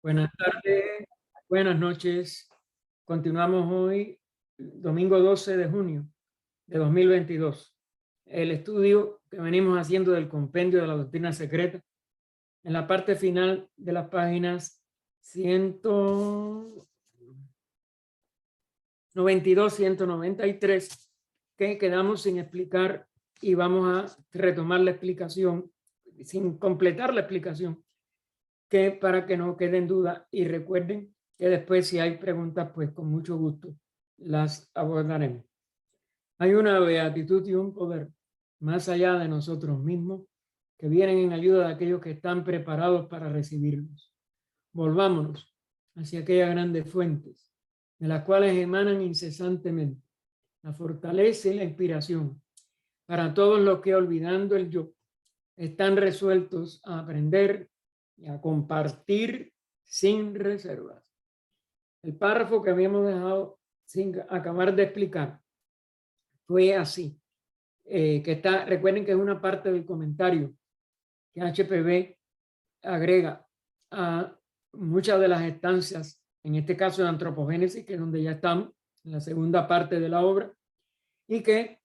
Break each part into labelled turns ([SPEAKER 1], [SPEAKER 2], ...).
[SPEAKER 1] Buenas tardes, buenas noches. Continuamos hoy, domingo 12 de junio de 2022. El estudio que venimos haciendo del compendio de la doctrina secreta, en la parte final de las páginas 192, 193, que quedamos sin explicar y vamos a retomar la explicación, sin completar la explicación, que para que no queden dudas y recuerden que después si hay preguntas, pues con mucho gusto las abordaremos. Hay una beatitud y un poder más allá de nosotros mismos que vienen en ayuda de aquellos que están preparados para recibirlos. Volvámonos hacia aquellas grandes fuentes de las cuales emanan incesantemente la fortaleza y la inspiración para todos los que, olvidando el yo, están resueltos a aprender y a compartir sin reservas. El párrafo que habíamos dejado sin acabar de explicar fue así, que está, recuerden que es una parte del comentario que HPB agrega a muchas de las estancias, en este caso de antropogénesis, que es donde ya estamos, en la segunda parte de la obra, y que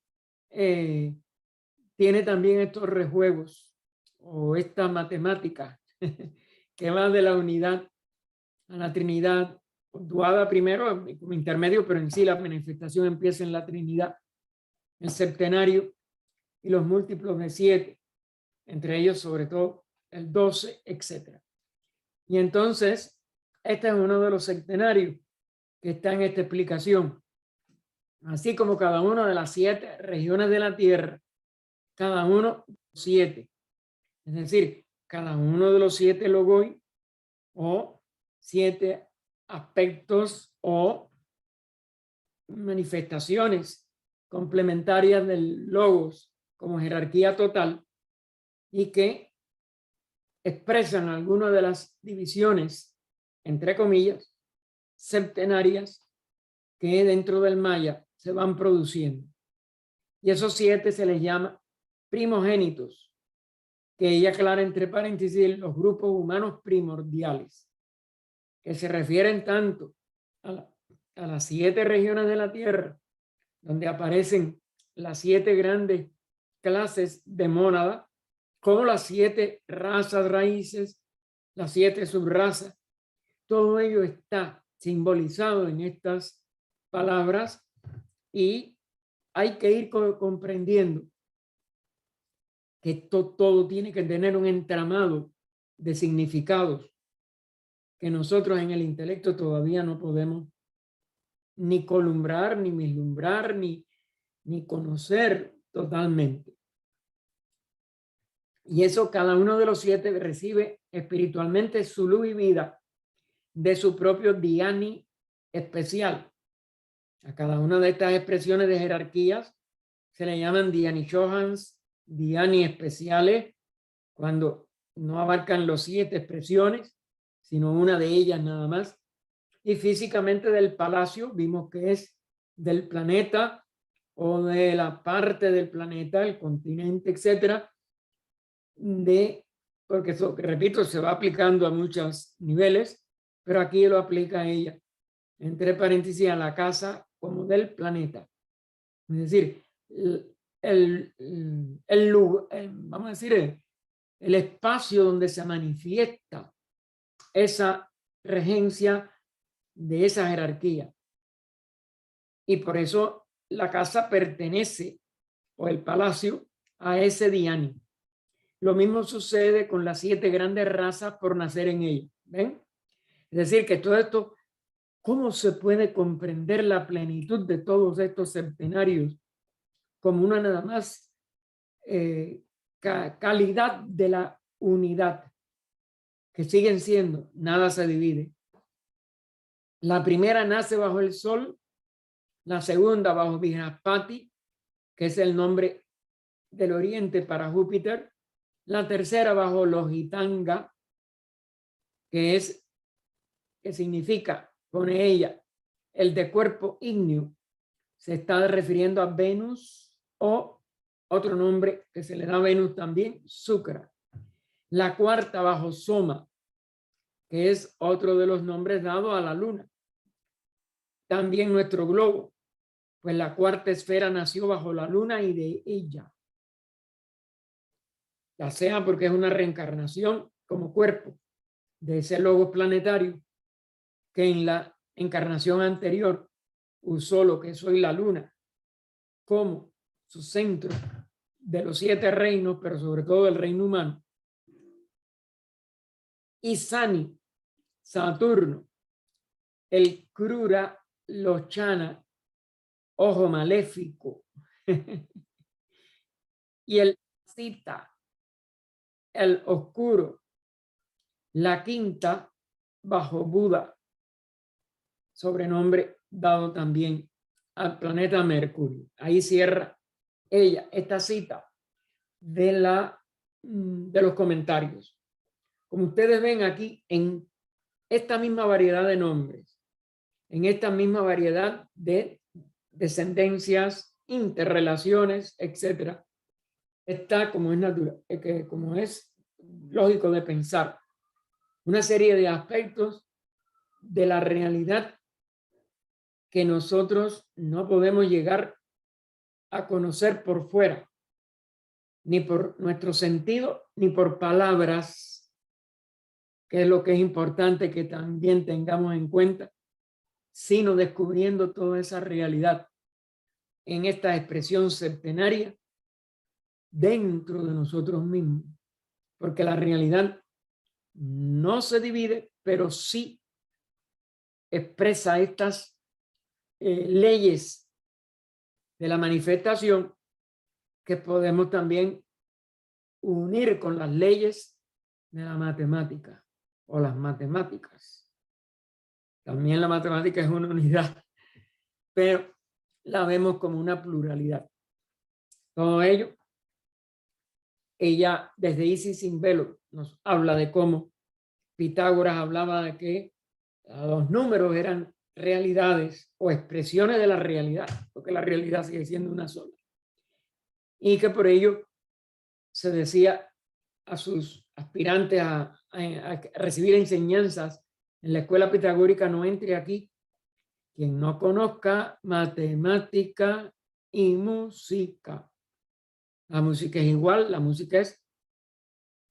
[SPEAKER 1] tiene también estos rejuegos o esta matemática que va de la unidad a la Trinidad, puntuada primero como intermedio, pero en sí la manifestación empieza en la Trinidad, el septenario y los múltiplos de 7, entre ellos sobre todo el 12, etc. Y entonces, este es uno de los septenarios que está en esta explicación. Así como cada una de las 7 regiones de la Tierra, cada uno 7. Es decir, cada uno de los 7 logoi o 7 aspectos o manifestaciones complementarias del logos como jerarquía total y que expresan algunas de las divisiones, entre comillas, septenarias que dentro del Maya se van produciendo. Y esos 7 se les llama primogénitos, que ella aclara entre paréntesis los grupos humanos primordiales, que se refieren tanto a las 7 regiones de la Tierra, donde aparecen las 7 grandes clases de mónada, como las 7 razas raíces, las 7 subrazas. Todo ello está simbolizado en estas palabras y hay que ir comprendiendo que todo tiene que tener un entramado de significados que nosotros en el intelecto todavía no podemos ni columbrar, ni vislumbrar, ni conocer totalmente. Y eso cada uno de los 7 recibe espiritualmente su luz y vida de su propio dhyani especial. A cada una de estas expresiones de jerarquías se le llaman dhyani shohans, dhyani especiales, cuando no abarcan los 7 expresiones, sino una de ellas nada más. Y físicamente del palacio vimos que es del planeta o de la parte del planeta, el continente, etcétera, porque eso, repito, se va aplicando a muchos niveles, pero aquí lo aplica ella, entre paréntesis, a la casa como del planeta. Es decir, vamos a decir, el espacio donde se manifiesta esa regencia de esa jerarquía. Y por eso la casa pertenece, o el palacio, a ese dhyani. Lo mismo sucede con las 7 grandes razas por nacer en ella. ¿Ven? Es decir, que todo esto, ¿cómo se puede comprender la plenitud de todos estos septenarios como una nada más calidad de la unidad, que siguen siendo, nada se divide? La primera nace bajo el sol, la segunda bajo Brihaspati, que es el nombre del oriente para Júpiter, la tercera bajo Lojitanga, que significa, pone ella, el de cuerpo ígneo, se está refiriendo a Venus, o otro nombre que se le da a Venus también, Shukra. La cuarta bajo Soma, que es otro de los nombres dados a la luna. También nuestro globo, pues la cuarta esfera nació bajo la luna y de ella, ya sea porque es una reencarnación como cuerpo de ese logo planetario que en la encarnación anterior usó lo que soy la luna como su centro de los 7 reinos, pero sobre todo el reino humano. Y Sani, Saturno, el Krura Lochana, ojo maléfico, y el Sita, el oscuro, la quinta bajo Buda, sobrenombre dado también al planeta Mercurio. Ahí cierra ella esta cita de los comentarios. Como ustedes ven aquí, en esta misma variedad de nombres, en esta misma variedad de descendencias, interrelaciones, etcétera, está, como es natural, como es lógico de pensar, una serie de aspectos de la realidad que nosotros no podemos llegar a conocer por fuera, ni por nuestro sentido, ni por palabras, que es lo que es importante que también tengamos en cuenta, sino descubriendo toda esa realidad en esta expresión septenaria dentro de nosotros mismos, porque la realidad no se divide, pero sí expresa estas leyes de la manifestación que podemos también unir con las leyes de la matemática o las matemáticas. También la matemática es una unidad, pero la vemos como una pluralidad. Todo ello, ella desde Isis sin velo nos habla de cómo Pitágoras hablaba de que los números eran realidades o expresiones de la realidad, porque la realidad sigue siendo una sola. Y que por ello se decía a sus aspirantes a recibir enseñanzas en la escuela pitagórica: no entre aquí quien no conozca matemática y música. La música es igual, la música es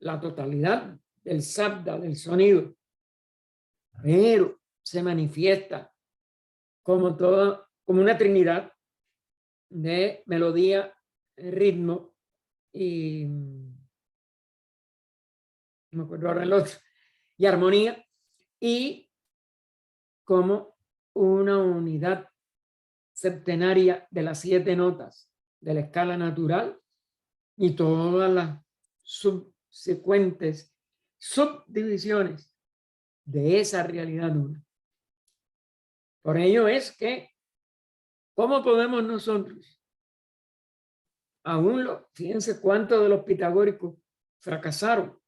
[SPEAKER 1] la totalidad del sabda, del sonido, pero se manifiesta como toda, como una trinidad de melodía, ritmo y no me acuerdo ahora el otro, y armonía, y como una unidad septenaria de las 7 notas de la escala natural y todas las subsecuentes subdivisiones de esa realidad una. Por ello es que, ¿cómo podemos nosotros? Fíjense cuántos de los pitagóricos fracasaron,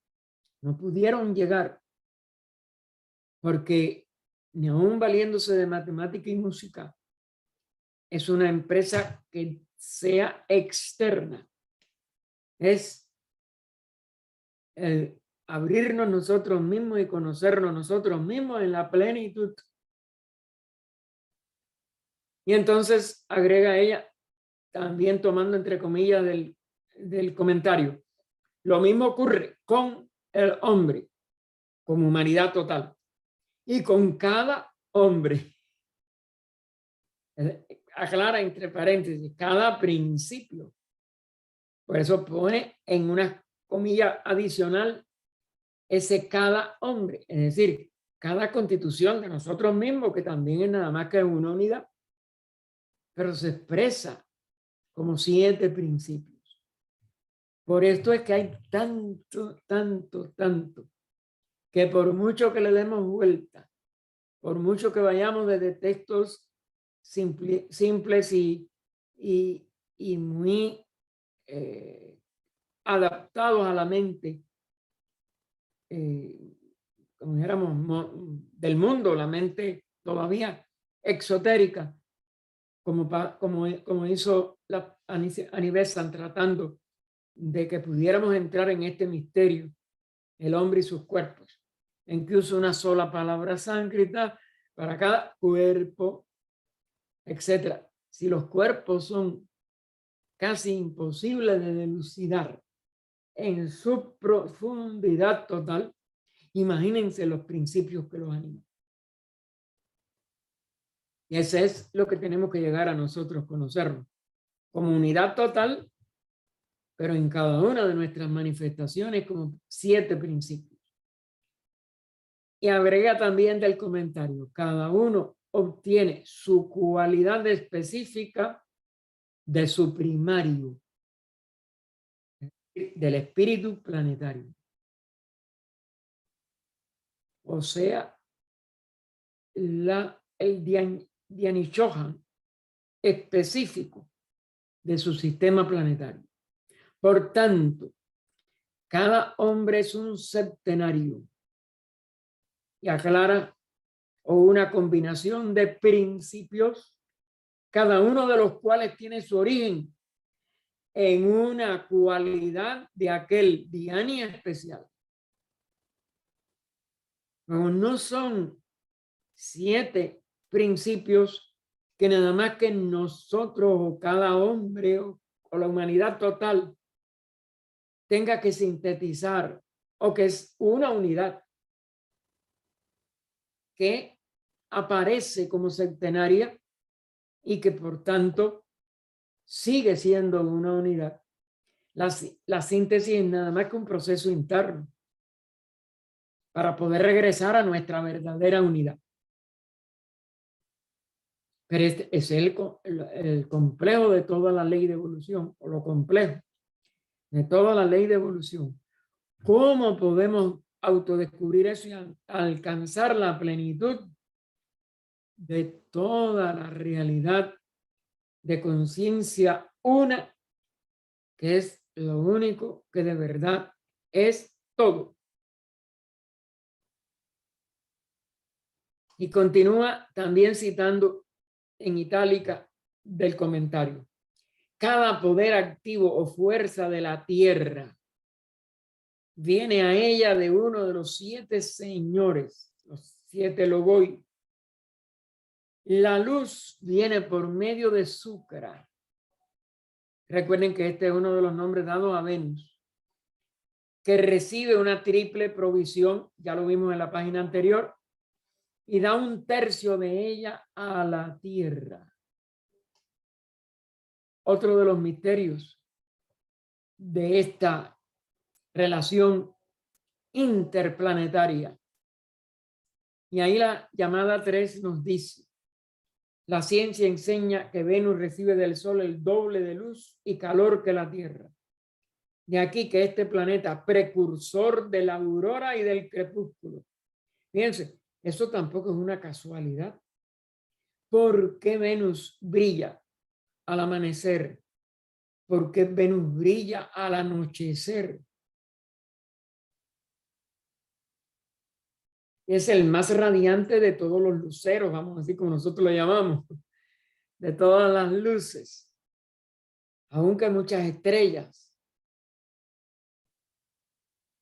[SPEAKER 1] no pudieron llegar, porque ni aún valiéndose de matemática y música, es una empresa que sea externa. Es el abrirnos nosotros mismos y conocernos nosotros mismos en la plenitud. Y entonces agrega ella, también tomando entre comillas del comentario, lo mismo ocurre con el hombre como humanidad total y con cada hombre. Aclara entre paréntesis, cada principio. Por eso pone en una comilla adicional ese cada hombre, es decir, cada constitución de nosotros mismos, que también es nada más que una unidad, pero se expresa como 7 principios. Por esto es que hay tanto, que por mucho que le demos vuelta, por mucho que vayamos desde textos simples y muy adaptados a la mente, como dijéramos, del mundo, la mente todavía exotérica, como hizo la Annie Besant, tratando de que pudiéramos entrar en este misterio, el hombre y sus cuerpos. en que usa una sola palabra sánscrita para cada cuerpo, etc. Si los cuerpos son casi imposibles de dilucidar en su profundidad total, imagínense los principios que los animan. Y ese es lo que tenemos que llegar a nosotros conocernos como unidad total, pero en cada una de nuestras manifestaciones como 7 principios. Y agrega también del comentario, cada uno obtiene su cualidad específica de su primario, del espíritu planetario. O sea, el Dhyanishohan específico de su sistema planetario. Por tanto, cada hombre es un septenario y aclara, o una combinación de principios, cada uno de los cuales tiene su origen en una cualidad de aquel dhyani especial. No son 7 principios que nada más que nosotros o cada hombre o la humanidad total tenga que sintetizar, o que es una unidad que aparece como septenaria y que por tanto sigue siendo una unidad. La síntesis es nada más que un proceso interno para poder regresar a nuestra verdadera unidad. Pero este es el complejo de toda la ley de evolución, o lo complejo de toda la ley de evolución. ¿Cómo podemos autodescubrir eso y alcanzar la plenitud de toda la realidad de conciencia una, que es lo único que de verdad es todo? Y continúa también citando en itálica del comentario. Cada poder activo o fuerza de la tierra viene a ella de uno de los 7 señores, los 7 logoi. La luz viene por medio de Súcara. Recuerden que este es uno de los nombres dados a Venus, que recibe una triple provisión, ya lo vimos en la página anterior, y da 1/3 de ella a la tierra. Otro de los misterios de esta relación interplanetaria. Y ahí la llamada 3 nos dice, la ciencia enseña que Venus recibe del Sol el doble de luz y calor que la Tierra. De aquí que este planeta, precursor de la aurora y del crepúsculo. Fíjense, eso tampoco es una casualidad. ¿Por qué Venus brilla al amanecer? ¿Por qué Venus brilla al anochecer? Es el más radiante de todos los luceros, vamos a decir como nosotros lo llamamos, de todas las luces, aunque hay muchas estrellas,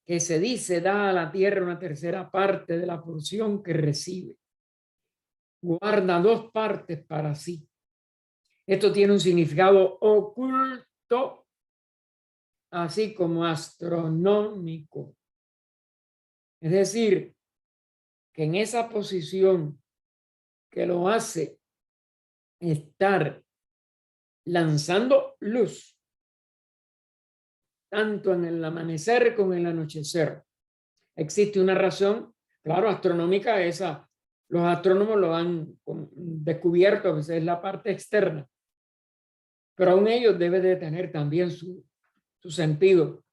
[SPEAKER 1] que se dice da a la Tierra una 1/3 parte de la porción que recibe. Guarda 2 partes para sí. Esto tiene un significado oculto, así como astronómico. Es decir, que en esa posición que lo hace estar lanzando luz, tanto en el amanecer como en el anochecer, existe una razón, claro, astronómica. Esa, los astrónomos lo han descubierto, a veces es la parte externa, pero aún ellos deben de tener también su sentido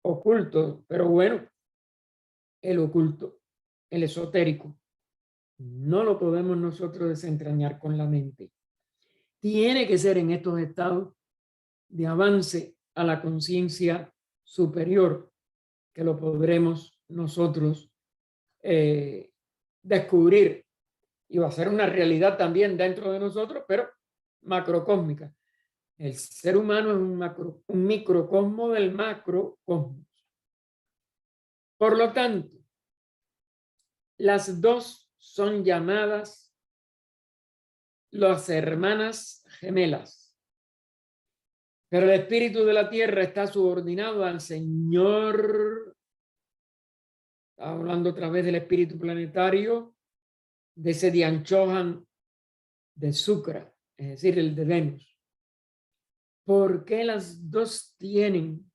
[SPEAKER 1] oculto, pero bueno, el oculto, el esotérico, no lo podemos nosotros desentrañar con la mente. Tiene que ser en estos estados de avance a la conciencia superior que lo podremos nosotros descubrir, y va a ser una realidad también dentro de nosotros, pero macrocósmica. El ser humano es un microcosmo del macrocosmos. Por lo tanto, Las dos son llamadas las hermanas gemelas, pero el espíritu de la tierra está subordinado al Señor, hablando otra vez del espíritu planetario, de ese Dianchohan de Sucra, es decir, el de Venus. ¿Por qué las dos tienen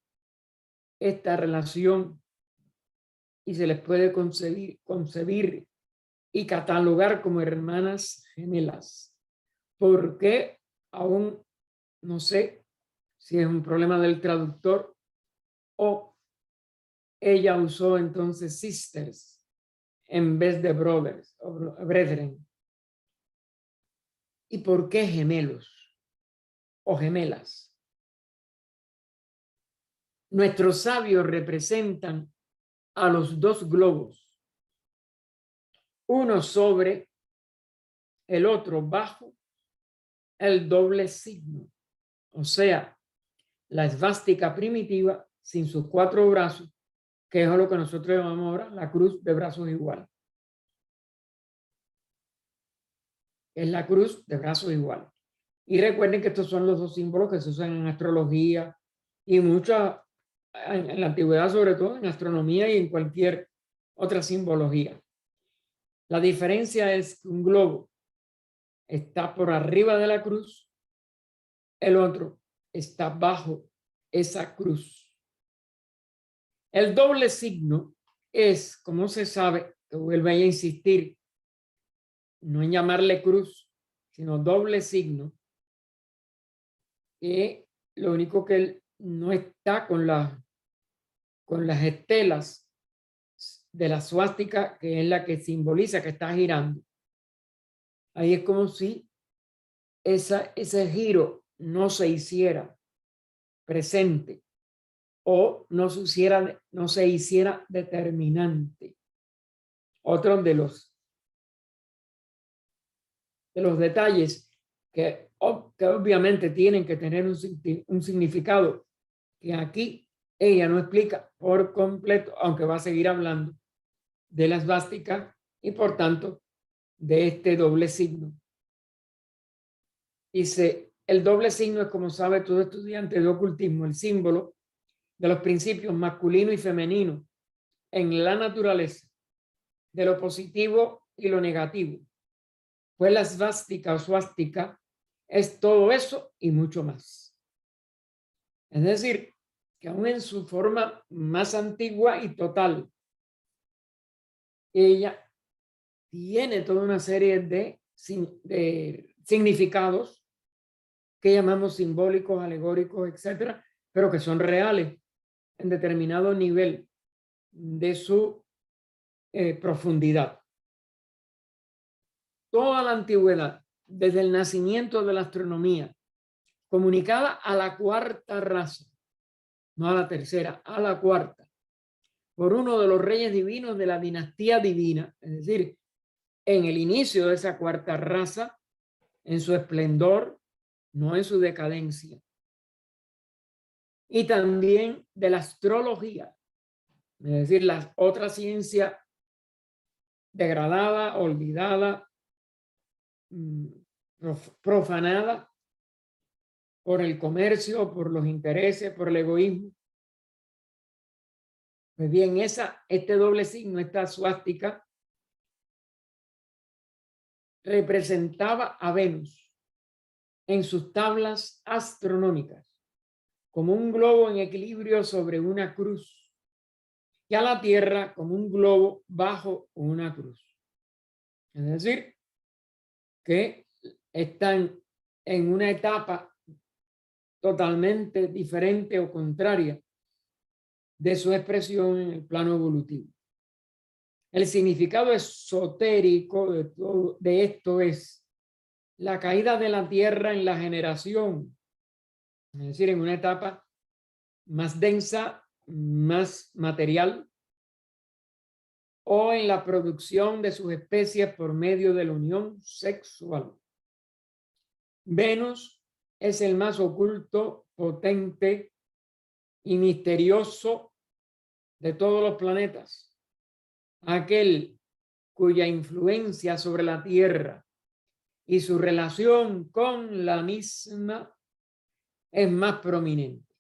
[SPEAKER 1] esta relación y se les puede concebir y catalogar como hermanas gemelas? ¿Por qué? Aún no sé si es un problema del traductor o ella usó entonces sisters en vez de brothers o brethren. ¿Y por qué gemelos o gemelas? Nuestros sabios representan a los dos globos, uno sobre el otro bajo el doble signo, o sea, la esvástica primitiva sin sus cuatro brazos, que es lo que nosotros llamamos ahora la cruz de brazos iguales. Es la cruz de brazos iguales. Y recuerden que estos son los dos símbolos que se usan en astrología y mucha, en la antigüedad sobre todo, en astronomía y en cualquier otra simbología. La diferencia es que un globo está por arriba de la cruz, el otro está bajo esa cruz. El doble signo es, como se sabe, que vuelve a insistir, no en llamarle cruz, sino doble signo, que lo único que él no está con las estelas de la suástica, que es la que simboliza que está girando. Ahí es como si ese giro no se hiciera presente o no se hiciera determinante. Otro de los detalles que obviamente tienen que tener un significado que aquí ella no explica por completo, aunque va a seguir hablando de la esvástica y por tanto de este doble signo. Dice, el doble signo es, como sabe todo estudiante de ocultismo, el símbolo de los principios masculino y femenino en la naturaleza, de lo positivo y lo negativo. Pues la esvástica o suástica es todo eso y mucho más. Es decir, que aún en su forma más antigua y total, ella tiene toda una serie de significados que llamamos simbólicos, alegóricos, etcétera, pero que son reales en determinado nivel de su profundidad. Toda la antigüedad, desde el nacimiento de la astronomía, comunicada a la cuarta raza, no a la tercera, a la cuarta, por uno de los reyes divinos de la dinastía divina, es decir, en el inicio de esa cuarta raza, en su esplendor, no en su decadencia. Y también de la astrología, es decir, la otra ciencia degradada, olvidada, profanada por el comercio, por los intereses, por el egoísmo. Pues bien, este doble signo, esta suástica, representaba a Venus en sus tablas astronómicas como un globo en equilibrio sobre una cruz y a la Tierra como un globo bajo una cruz. Es decir, que están en una etapa totalmente diferente o contraria de su expresión en el plano evolutivo. El significado esotérico de esto es la caída de la Tierra en la generación, es decir, en una etapa más densa, más material, o en la producción de sus especies por medio de la unión sexual. Venus es el más oculto, potente y misterioso de todos los planetas, aquel cuya influencia sobre la tierra y su relación con la misma es más prominente.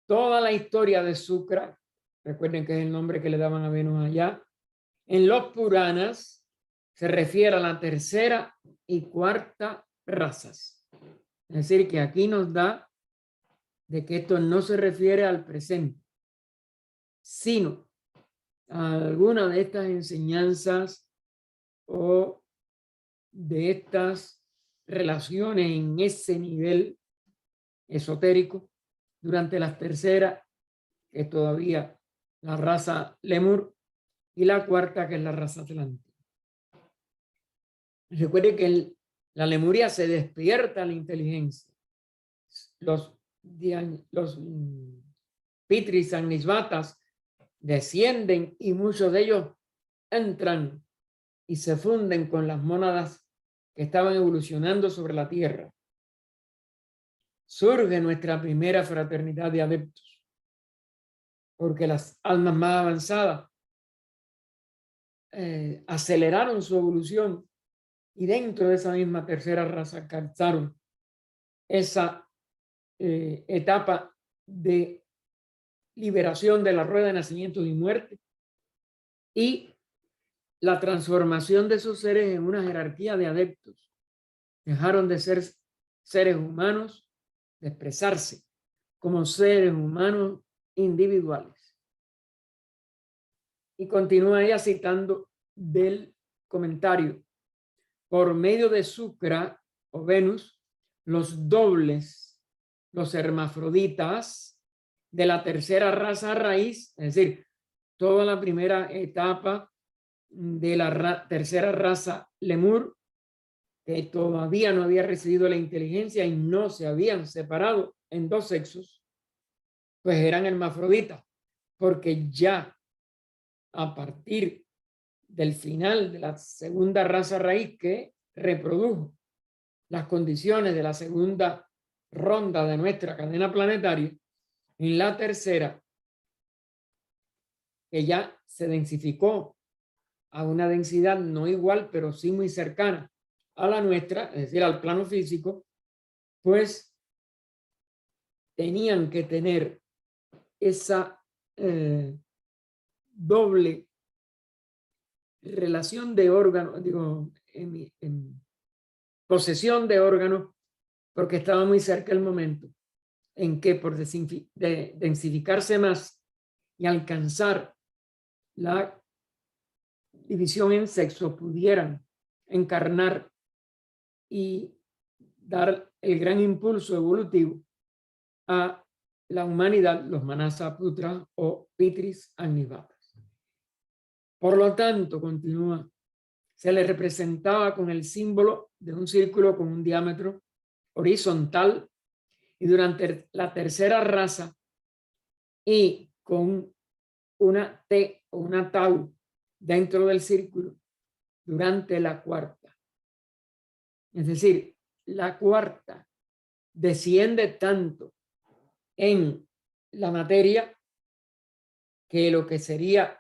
[SPEAKER 1] Toda la historia de Shukra, recuerden que es el nombre que le daban a Venus allá, en los Puranas se refiere a la tercera y cuarta razas. Es decir, que aquí nos da de que esto no se refiere al presente, sino a alguna de estas enseñanzas o de estas relaciones en ese nivel esotérico durante las terceras, que es todavía la raza Lemur, y la cuarta, que es la raza Atlántica. Recuerde que la Lemuria se despierta a la inteligencia. Los Pitris Agnisvatas descienden y muchos de ellos entran y se funden con las mónadas que estaban evolucionando sobre la tierra. Surge nuestra primera fraternidad de adeptos, porque las almas más avanzadas aceleraron su evolución y dentro de esa misma tercera raza alcanzaron esa etapa de liberación de la rueda de nacimiento y muerte y la transformación de esos seres en una jerarquía de adeptos. Dejaron de ser seres humanos, de expresarse como seres humanos individuales. Y continúa ella citando del comentario: por medio de Shukra o Venus, los dobles, los hermafroditas de la tercera raza raíz, es decir, toda la primera etapa de la tercera raza Lemur, que todavía no había recibido la inteligencia y no se habían separado en dos sexos, pues eran hermafroditas, porque ya a partir del final de la segunda raza raíz que reprodujo las condiciones de la segunda ronda de nuestra cadena planetaria, en la tercera, que ya se densificó a una densidad no igual, pero sí muy cercana a la nuestra, es decir, al plano físico, pues tenían que tener esa doble relación de órganos, digo, en posesión de órganos, porque estaba muy cerca el momento en que por densificarse más y alcanzar la división en sexo pudieran encarnar y dar el gran impulso evolutivo a la humanidad, los Manasaputra o Pitris Agnisvatas. Por lo tanto, continúa, se le representaba con el símbolo de un círculo con un diámetro horizontal y durante la tercera raza y con una T o una tau dentro del círculo durante la cuarta. Es decir, la cuarta desciende tanto en la materia que lo que sería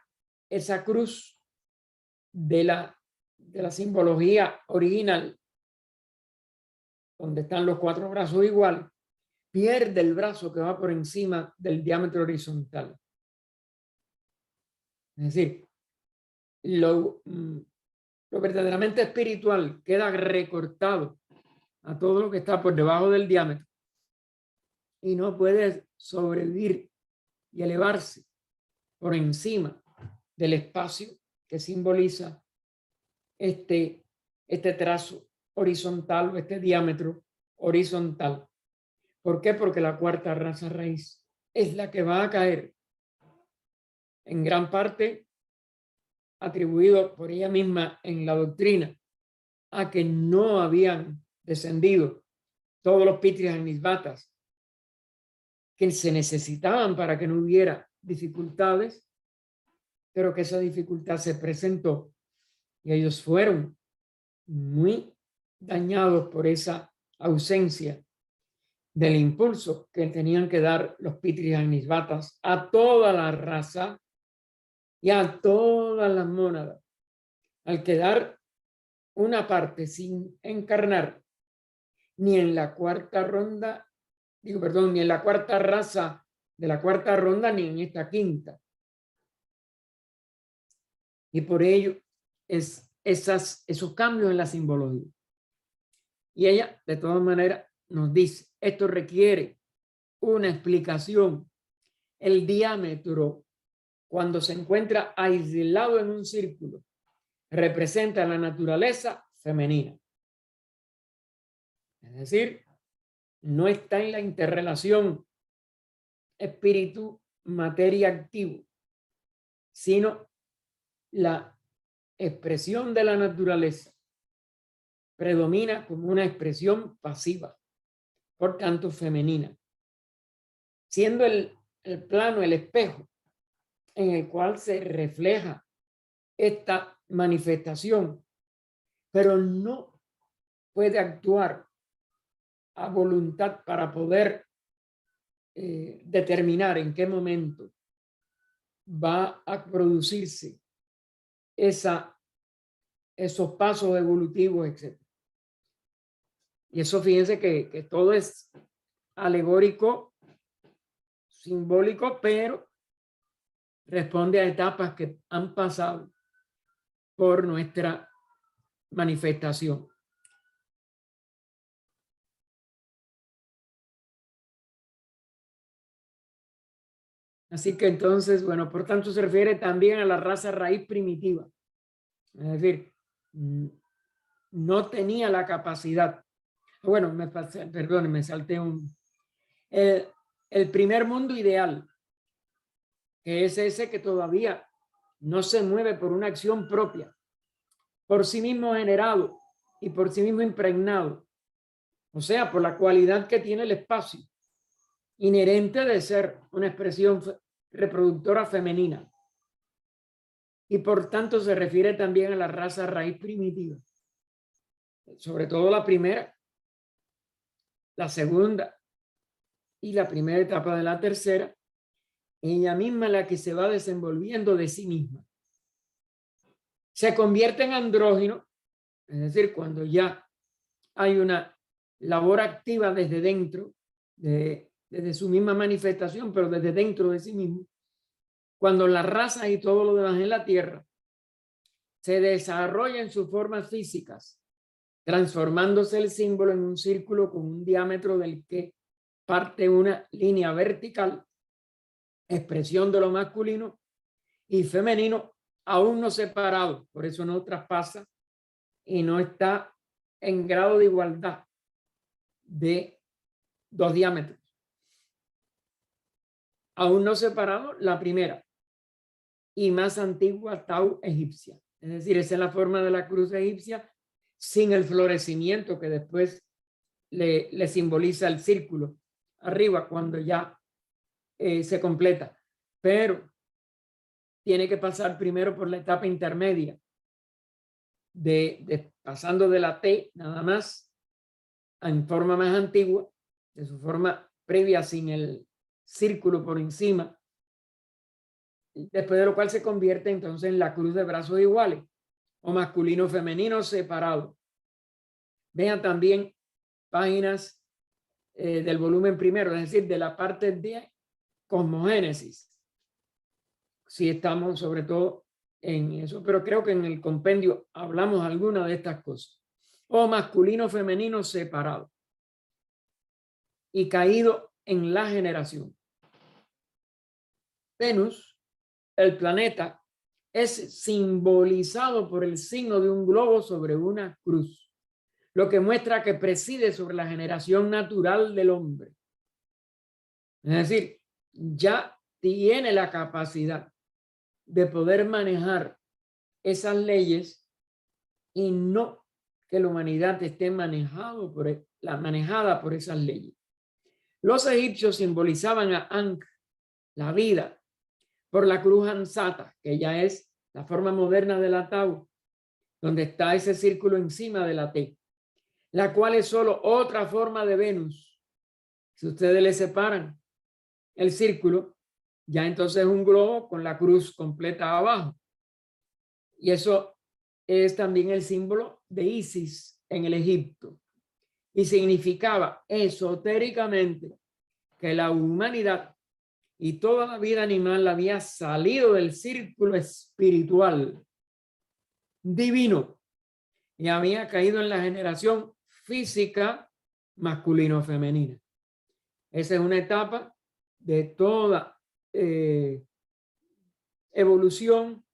[SPEAKER 1] esa cruz de la simbología original, donde están los cuatro brazos igual, pierde el brazo que va por encima del diámetro horizontal. Es decir, lo verdaderamente espiritual queda recortado a todo lo que está por debajo del diámetro y no puede sobrevivir y elevarse por encima del espacio que simboliza este trazo horizontal o este diámetro horizontal. ¿Por qué? Porque la cuarta raza raíz es la que va a caer en gran parte atribuido por ella misma en la doctrina a que no habían descendido todos los Pitris Agnisvatas que se necesitaban para que no hubiera dificultades, pero que esa dificultad se presentó y ellos fueron muy dañados por esa ausencia del impulso que tenían que dar los Pitris Agnisvatas a toda la raza y a todas las mónadas al quedar una parte sin encarnar, ni en la cuarta ronda, ni en la cuarta raza de la cuarta ronda, ni en esta quinta. Y por ello esos cambios en la simbología. Y ella, de todas maneras, nos dice, esto requiere una explicación. El diámetro, cuando se encuentra aislado en un círculo, representa la naturaleza femenina. Es decir, no está en la interrelación espíritu, materia, activo, sino la expresión de la naturaleza predomina como una expresión pasiva, por tanto femenina, siendo el plano, el espejo en el cual se refleja esta manifestación, pero no puede actuar a voluntad para poder determinar en qué momento va a producirse esos pasos evolutivos, etc. Y eso, fíjense que todo es alegórico, simbólico, pero responde a etapas que han pasado por nuestra manifestación. Así que entonces, bueno, por tanto se refiere también a la raza raíz primitiva. Es decir, no tenía la capacidad. Bueno, perdón, me salté el primer mundo ideal, que es ese que todavía no se mueve por una acción propia, por sí mismo generado y por sí mismo impregnado, o sea, por la cualidad que tiene el espacio, inherente de ser una expresión reproductora femenina. Y por tanto se refiere también a la raza raíz primitiva, sobre todo la primera, la segunda y la primera etapa de la tercera, ella misma la que se va desenvolviendo de sí misma. Se convierte en andrógino, es decir, cuando ya hay una labor activa desde dentro, desde su misma manifestación, pero desde dentro de sí mismo, cuando la raza y todo lo demás en la tierra se desarrolla en sus formas físicas, transformándose el símbolo en un círculo con un diámetro del que parte una línea vertical, expresión de lo masculino y femenino, aún no separado, por eso no traspasa y no está en grado de igualdad de dos diámetros. Aún no separado, la primera y más antigua Tau egipcia. Es decir, esa es la forma de la cruz egipcia sin el florecimiento que después le simboliza el círculo arriba cuando ya se completa. Pero tiene que pasar primero por la etapa intermedia, pasando de la T nada más en forma más antigua, de su forma previa sin el círculo por encima, después de lo cual se convierte entonces en la cruz de brazos iguales o masculino femenino separado. Vean también páginas del volumen primero, es decir, de la parte de cosmogénesis. Sí estamos sobre todo en eso, pero creo que en el compendio hablamos alguna de estas cosas. O masculino femenino separado y caído en la generación. Venus, el planeta, es simbolizado por el signo de un globo sobre una cruz, lo que muestra que preside sobre la generación natural del hombre. Es decir, ya tiene la capacidad de poder manejar esas leyes y no que la humanidad esté manejada por esas leyes. Los egipcios simbolizaban a Ankh, la vida, por la cruz ansata, que ya es la forma moderna de la Tau, donde está ese círculo encima de la T, la cual es solo otra forma de Venus. Si ustedes le separan el círculo, ya entonces es un globo con la cruz completa abajo. Y eso es también el símbolo de Isis en el Egipto y significaba esotéricamente que la humanidad y toda la vida animal había salido del círculo espiritual divino y había caído en la generación física masculino-femenina. Esa es una etapa de toda evolución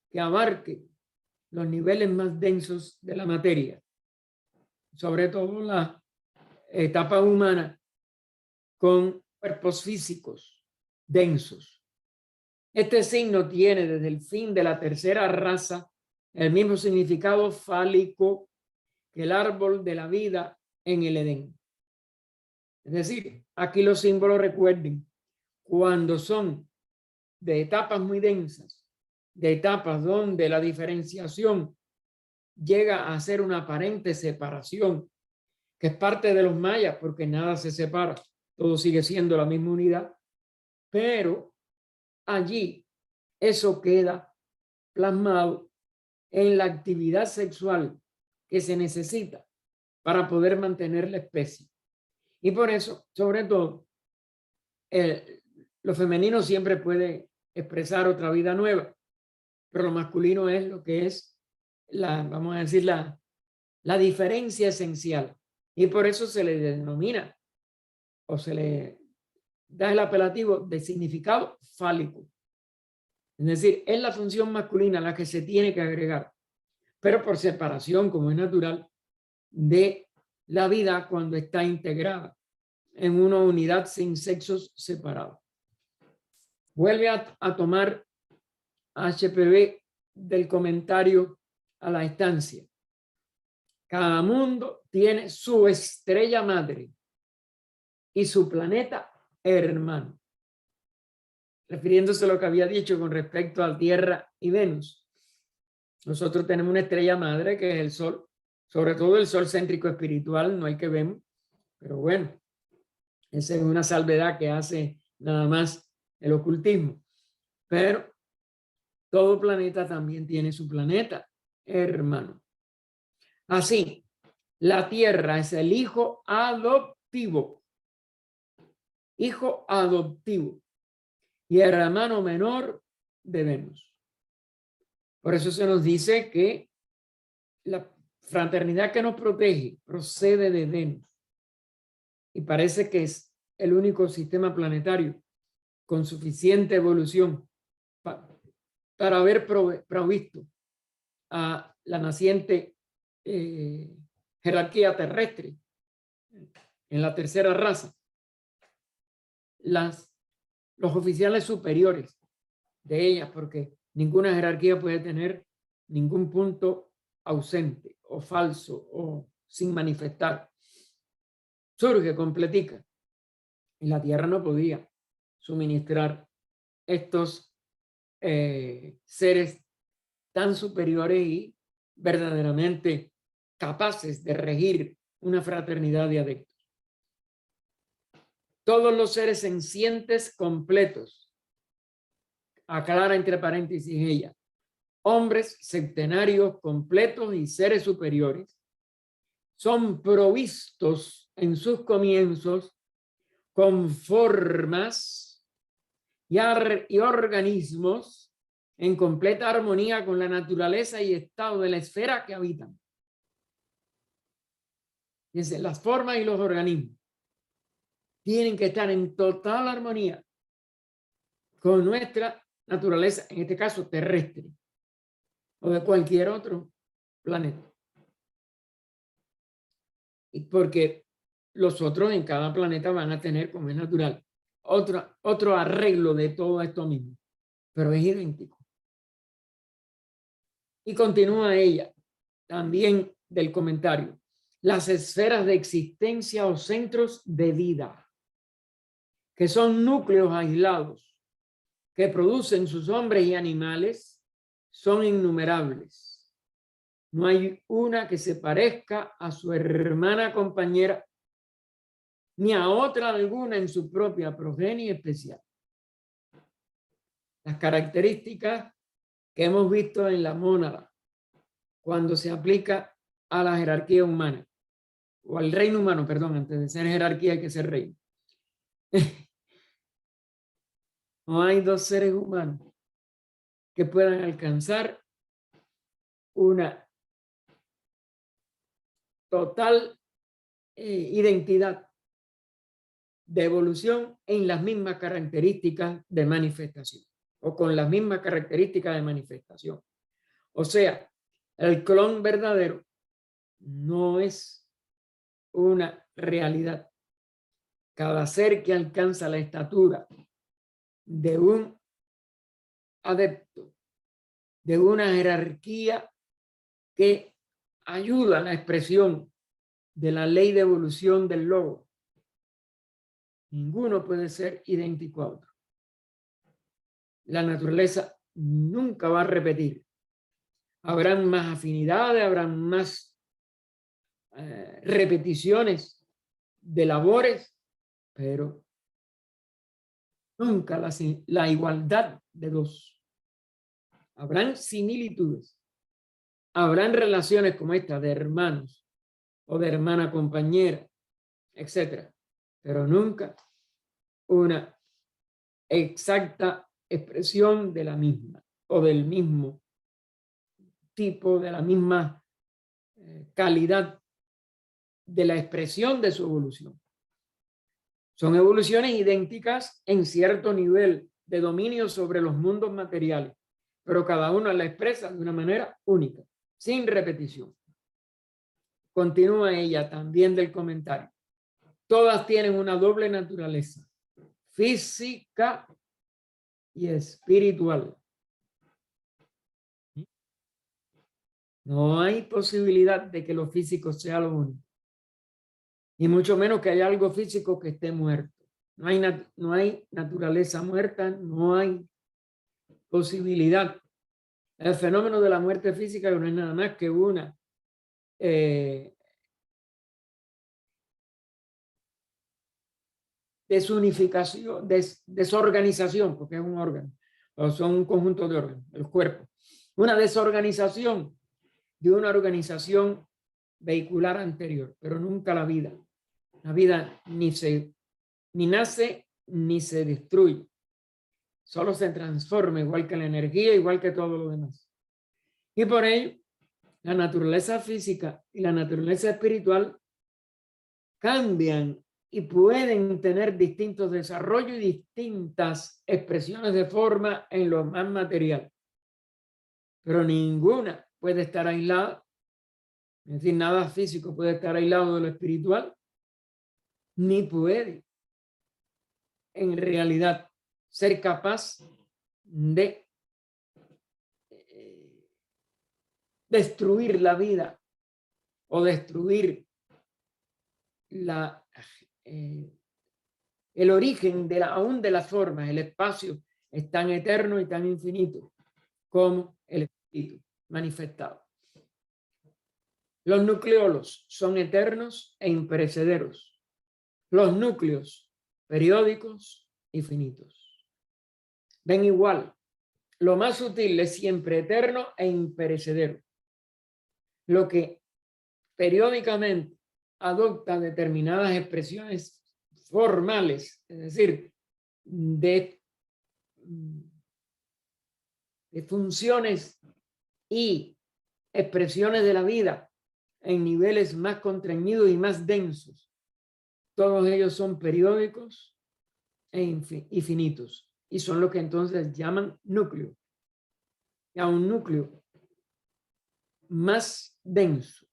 [SPEAKER 1] que abarque los niveles más densos de la materia, sobre todo la etapa humana con cuerpos físicos densos. Este signo tiene desde el fin de la tercera raza el mismo significado fálico que el árbol de la vida en el Edén. Es decir, aquí los símbolos, recuerden, cuando son de etapas muy densas, de etapas donde la diferenciación llega a ser una aparente separación, que es parte de los mayas, porque nada se separa, todo sigue siendo la misma unidad, pero allí eso queda plasmado en la actividad sexual que se necesita para poder mantener la especie. Y por eso, sobre todo, lo femenino siempre puede expresar otra vida nueva, pero lo masculino es lo que es vamos a decir, la diferencia esencial. Y por eso se le denomina o se le da el apelativo de significado fálico. Es decir, es la función masculina la que se tiene que agregar, pero por separación, como es natural, de la vida cuando está integrada en una unidad sin sexos separados. Vuelve a tomar HPV del comentario a la estancia. Cada mundo tiene su estrella madre y su planeta hermano, refiriéndose a lo que había dicho con respecto a Tierra y Venus. Nosotros tenemos una estrella madre que es el Sol, sobre todo el Sol céntrico espiritual, no el que vemos, pero bueno, esa es una salvedad que hace nada más el ocultismo. Pero todo planeta también tiene su planeta hermano. Así, la Tierra es el hijo adoptivo y el hermano menor de Venus. Por eso se nos dice que la fraternidad que nos protege procede de Venus. Y parece que es el único sistema planetario con suficiente evolución para haber provisto a la naciente jerarquía terrestre en la tercera raza. Los oficiales superiores de ellas, porque ninguna jerarquía puede tener ningún punto ausente o falso o sin manifestar. Surge completica y la Tierra no podía suministrar estos seres tan superiores y verdaderamente capaces de regir una fraternidad de adeptos. Todos los seres sencientes completos, aclara entre paréntesis ella, hombres centenarios completos y seres superiores, son provistos en sus comienzos con formas y organismos en completa armonía con la naturaleza y estado de la esfera que habitan. Fíjense, las formas y los organismos tienen que estar en total armonía con nuestra naturaleza, en este caso terrestre, o de cualquier otro planeta. Y porque los otros en cada planeta van a tener, como es natural, otro arreglo de todo esto mismo, pero es idéntico. Y continúa ella, también del comentario, las esferas de existencia o centros de vida, que son núcleos aislados, que producen sus hombres y animales, son innumerables. No hay una que se parezca a su hermana compañera, ni a otra alguna en su propia progenie especial. Las características que hemos visto en la mónada cuando se aplica a la jerarquía humana, o al reino humano, perdón, antes de ser jerarquía hay que ser reino. No hay dos seres humanos que puedan alcanzar una total identidad de evolución en las mismas características de manifestación o con las mismas características de manifestación. O sea, el clon verdadero no es una realidad. Cada ser que alcanza la estatura de un adepto, de una jerarquía que ayuda a la expresión de la ley de evolución del logo, ninguno puede ser idéntico a otro. La naturaleza nunca va a repetir. Habrán más afinidades, habrán más repeticiones de labores, pero nunca la igualdad de dos. Habrán similitudes, habrán relaciones como esta de hermanos o de hermana compañera, etcétera, pero nunca una exacta expresión de la misma o del mismo tipo, de la misma calidad de la expresión de su evolución. Son evoluciones idénticas en cierto nivel de dominio sobre los mundos materiales, pero cada una la expresa de una manera única, sin repetición. Continúa ella también del comentario. Todas tienen una doble naturaleza, física y espiritual. No hay posibilidad de que lo físico sea lo único. Y mucho menos que haya algo físico que esté muerto. No hay naturaleza muerta, no hay posibilidad. El fenómeno de la muerte física no es nada más que una desunificación, desorganización, porque es un órgano, o son un conjunto de órganos, el cuerpo. Una desorganización de una organización vehicular anterior, pero nunca la vida. La vida ni nace ni se destruye. Solo se transforma, igual que la energía, igual que todo lo demás. Y por ello, la naturaleza física y la naturaleza espiritual cambian y pueden tener distintos desarrollos y distintas expresiones de forma en lo más material. Pero ninguna puede estar aislada, es decir, nada físico puede estar aislado de lo espiritual, ni puede en realidad ser capaz de destruir la vida o destruir el origen aún de las formas. El espacio es tan eterno y tan infinito como el espíritu manifestado. Los nucleolos son eternos e imperecederos. Los núcleos periódicos y finitos. Ven igual, lo más sutil es siempre eterno e imperecedero. Lo que periódicamente adopta determinadas expresiones formales, es decir, de funciones y expresiones de la vida en niveles más contrañidos y más densos. Todos ellos son periódicos y finitos, y son lo que entonces llaman núcleo. Y a un núcleo más denso.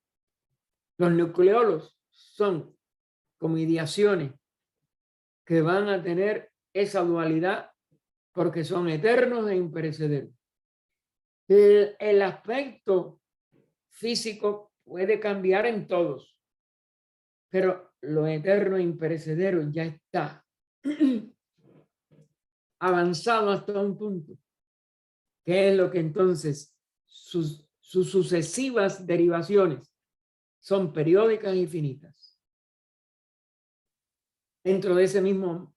[SPEAKER 1] Los nucleolos son como ideaciones que van a tener esa dualidad porque son eternos e imperecederos. El aspecto físico puede cambiar en todos, pero lo eterno e imperecedero ya está avanzado hasta un punto, que es lo que entonces sus sucesivas derivaciones son periódicas y finitas. Dentro de ese mismo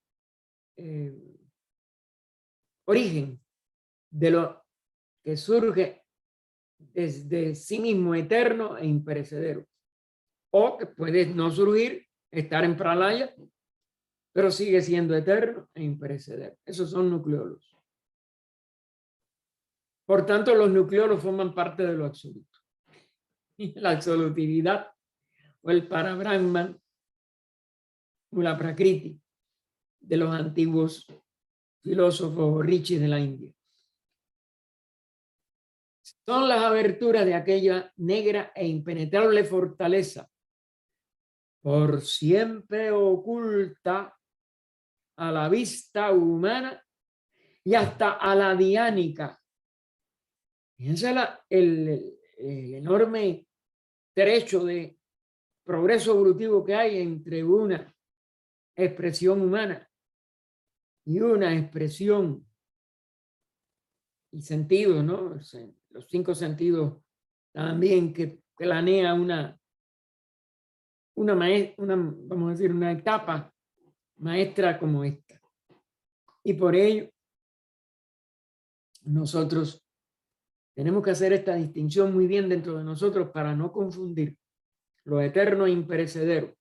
[SPEAKER 1] origen de lo que surge desde sí mismo eterno e imperecedero. O que puede no surgir, estar en pralaya, pero sigue siendo eterno e imperecedero. Esos son nucleolos. Por tanto, los nucleolos forman parte de lo absoluto. La absolutividad o el parabrahman o la prakriti de los antiguos filósofos rishis de la India. Son las aberturas de aquella negra e impenetrable fortaleza, por siempre oculta a la vista humana y hasta a la diánica. Fíjense el enorme trecho de progreso evolutivo que hay entre una expresión humana y una expresión y sentidos, ¿no? Los 5 sentidos también que planea vamos a decir, una etapa maestra como esta. Y por ello, nosotros tenemos que hacer esta distinción muy bien dentro de nosotros para no confundir lo eterno e imperecedero,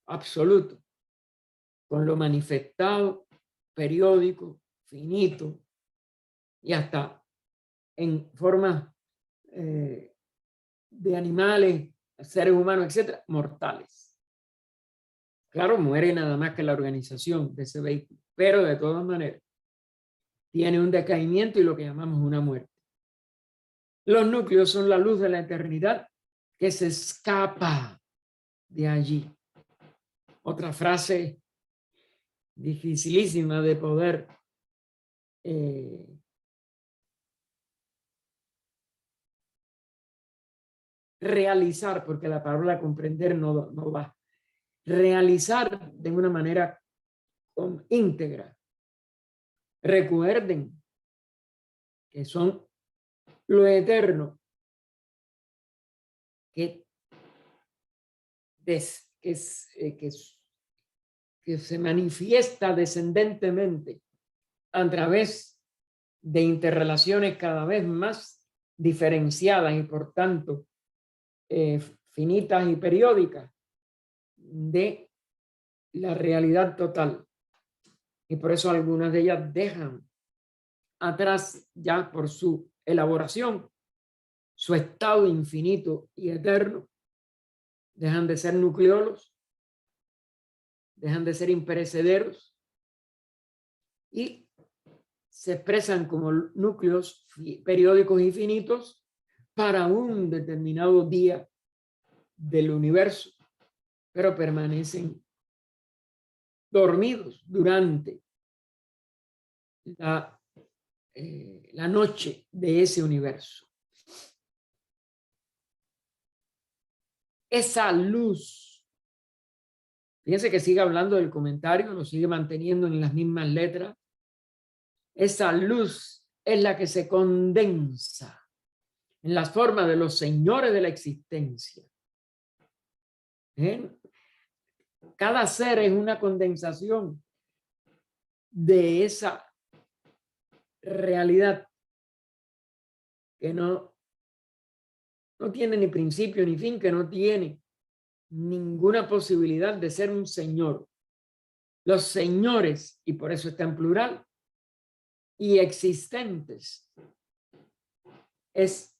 [SPEAKER 1] absoluto, con lo manifestado, periódico, finito y hasta en formas de animales, seres humanos, etcétera, mortales. Claro, muere nada más que la organización de ese vehículo, pero de todas maneras tiene un decaimiento y lo que llamamos una muerte. Los núcleos son la luz de la eternidad que se escapa de allí. Otra frase dificilísima de poder realizar, porque la palabra comprender no va. Realizar de una manera íntegra. Recuerden que son lo eterno que se manifiesta descendentemente a través de interrelaciones cada vez más diferenciadas y por tanto finitas y periódicas de la realidad total. Y por eso algunas de ellas dejan atrás ya por su elaboración su estado infinito y eterno, dejan de ser nucleolos, dejan de ser imperecederos y se expresan como núcleos periódicos infinitos para un determinado día del universo, pero permanecen dormidos durante la noche de ese universo. Esa luz, fíjense que sigue hablando del comentario, lo sigue manteniendo en las mismas letras. Esa luz es la que se condensa en las formas de los señores de la existencia. Cada ser es una condensación de esa realidad que no tiene ni principio ni fin, que no tiene ninguna posibilidad de ser un señor. Los señores, y por eso está en plural, y existentes, es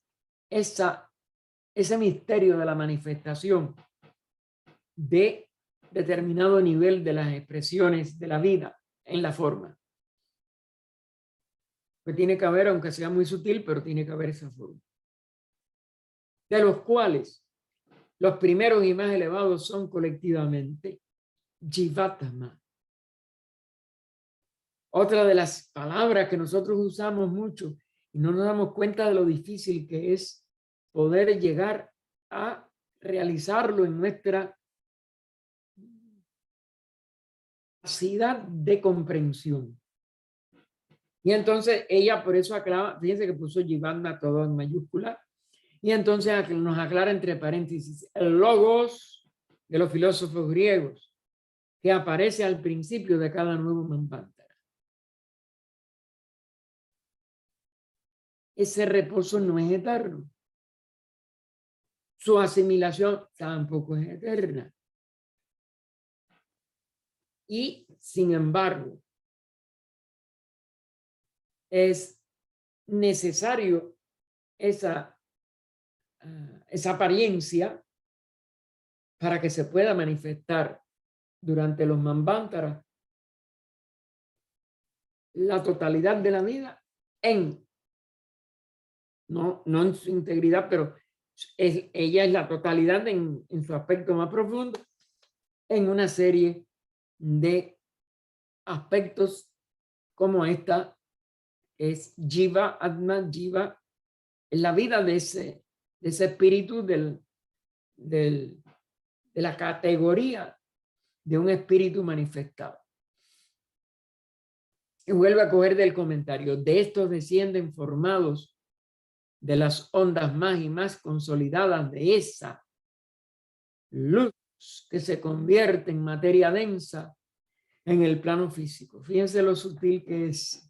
[SPEAKER 1] ese misterio de la manifestación de determinado nivel de las expresiones de la vida en la forma. Pues tiene que haber, aunque sea muy sutil, pero tiene que haber esa forma. De los cuales los primeros y más elevados son colectivamente Jivatama. Otra de las palabras que nosotros usamos mucho y no nos damos cuenta de lo difícil que es poder llegar a realizarlo en nuestra capacidad de comprensión. Y entonces ella por eso aclara, fíjense que puso Jivatma todo en mayúscula, y entonces nos aclara entre paréntesis el logos de los filósofos griegos que aparece al principio de cada nuevo Manvantara. ese reposo no es eterno. Su asimilación tampoco es eterna. Y, sin embargo, es necesario esa apariencia para que se pueda manifestar durante los Manvántaras la totalidad de la vida no en su integridad, pero ella es la totalidad en su aspecto más profundo, en una serie de aspectos como esta es Jiva, Atma, Jiva, es la vida de ese espíritu de la categoría de un espíritu manifestado. Y vuelve a coger del comentario, de estos descienden formados de las ondas más y más consolidadas de esa luz que se convierte en materia densa en el plano físico. Fíjense lo sutil que es.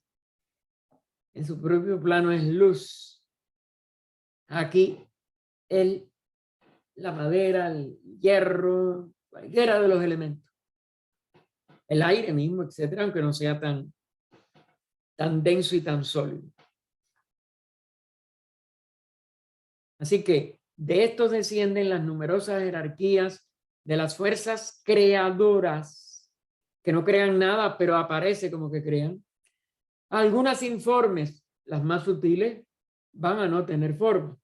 [SPEAKER 1] En su propio plano es luz. Aquí la madera, el hierro, cualquiera de los elementos. El aire mismo, etcétera, aunque no sea tan denso y tan sólido. Así que de estos descienden las numerosas jerarquías de las fuerzas creadoras, que no crean nada, pero aparece como que crean. Algunas informes, las más sutiles, van a no tener forma.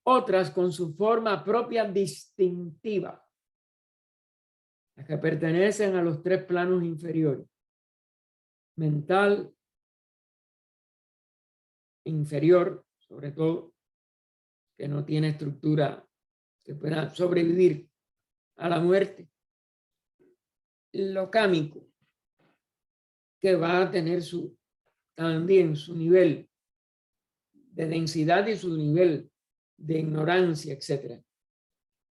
[SPEAKER 1] Otras con su forma propia distintiva, las que pertenecen a los tres planos inferiores. Mental, inferior, sobre todo, que no tiene estructura que pueda sobrevivir a la muerte. Lo cámico, que va a tener también su nivel de densidad y su nivel de ignorancia, etc.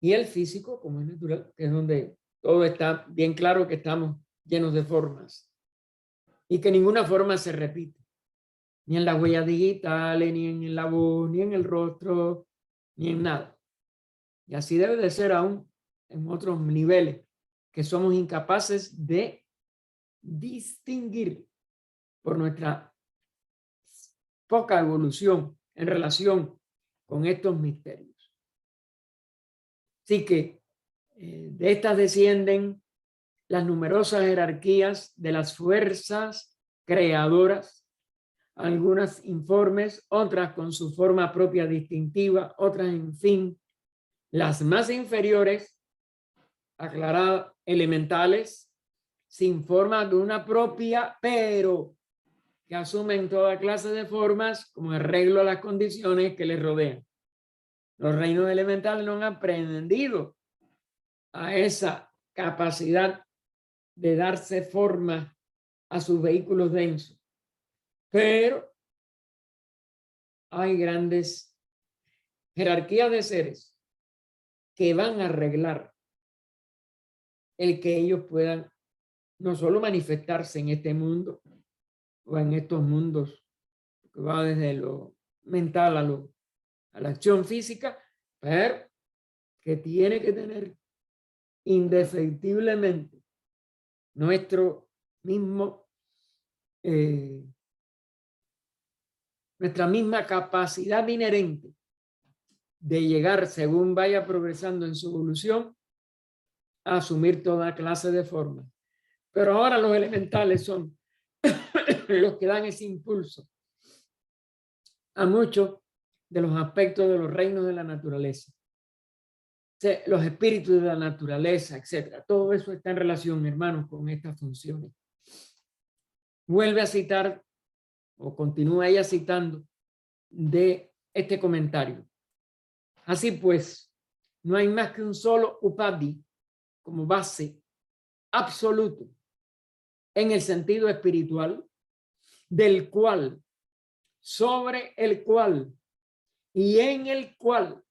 [SPEAKER 1] Y el físico, como es natural, que es donde todo está bien claro que estamos llenos de formas y que ninguna forma se repite, ni en las huellas digitales, ni en la voz, ni en el rostro, ni en nada. Y así debe de ser aún en otros niveles que somos incapaces de distinguir por nuestra poca evolución en relación con estos misterios. Así que de estas descienden las numerosas jerarquías de las fuerzas creadoras, algunas informes, otras con su forma propia distintiva, otras, en fin, las más inferiores, aclaradas, elementales, sin forma de una propia, pero que asumen toda clase de formas como arreglo a las condiciones que les rodean. Los reinos elementales no han aprendido a esa capacidad de darse forma a sus vehículos densos. Pero hay grandes jerarquías de seres que van a arreglar el que ellos puedan no solo manifestarse en este mundo o en estos mundos que va desde lo mental a la acción física, pero que tiene que tener indefectiblemente nuestro mismo nuestra misma capacidad inherente de llegar, según vaya progresando en su evolución, a asumir toda clase de formas. Pero ahora los elementales son los que dan ese impulso a muchos de los aspectos de los reinos de la naturaleza. Los espíritus de la naturaleza, etcétera. Todo eso está en relación, hermanos, con estas funciones. Vuelve a citar, o continúa ella citando, de este comentario. Así pues, no hay más que un solo upadhi como base absoluto en el sentido espiritual, del cual, sobre el cual y en el cual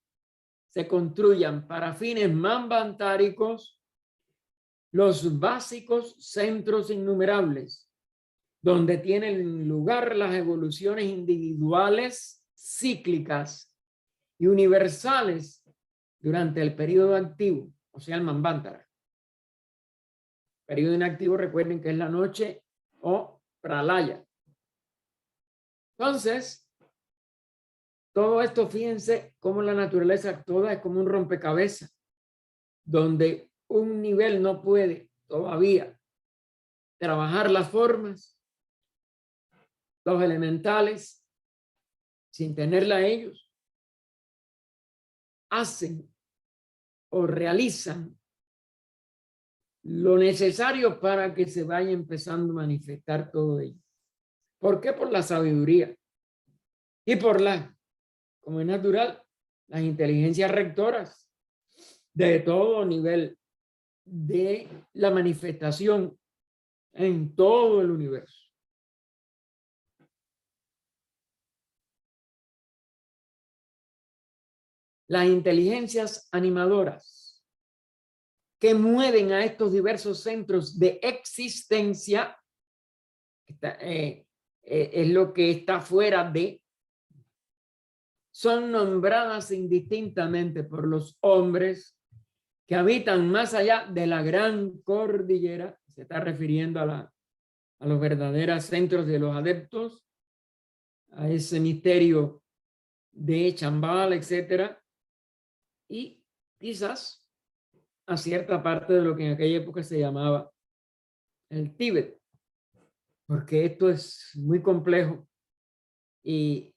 [SPEAKER 1] se construyan para fines manvantáricos los básicos centros innumerables, donde tienen lugar las evoluciones individuales cíclicas y universales durante el periodo activo, o sea, el Manvantara. Periodo inactivo, recuerden que es la noche o pralaya. Entonces, todo esto, fíjense cómo la naturaleza toda es como un rompecabezas, donde un nivel no puede todavía trabajar las formas, los elementales, sin tenerla ellos, hacen o realizan lo necesario para que se vaya empezando a manifestar todo ello. ¿Por qué? Por la sabiduría y por como es natural, las inteligencias rectoras de todo nivel de la manifestación en todo el universo. Las inteligencias animadoras que mueven a estos diversos centros de existencia es lo que está fuera de, son nombradas indistintamente por los hombres que habitan más allá de la gran cordillera. Se está refiriendo a los verdaderos centros de los adeptos, a ese misterio de Chambal, etcétera, y quizás a cierta parte de lo que en aquella época se llamaba el Tíbet, porque esto es muy complejo y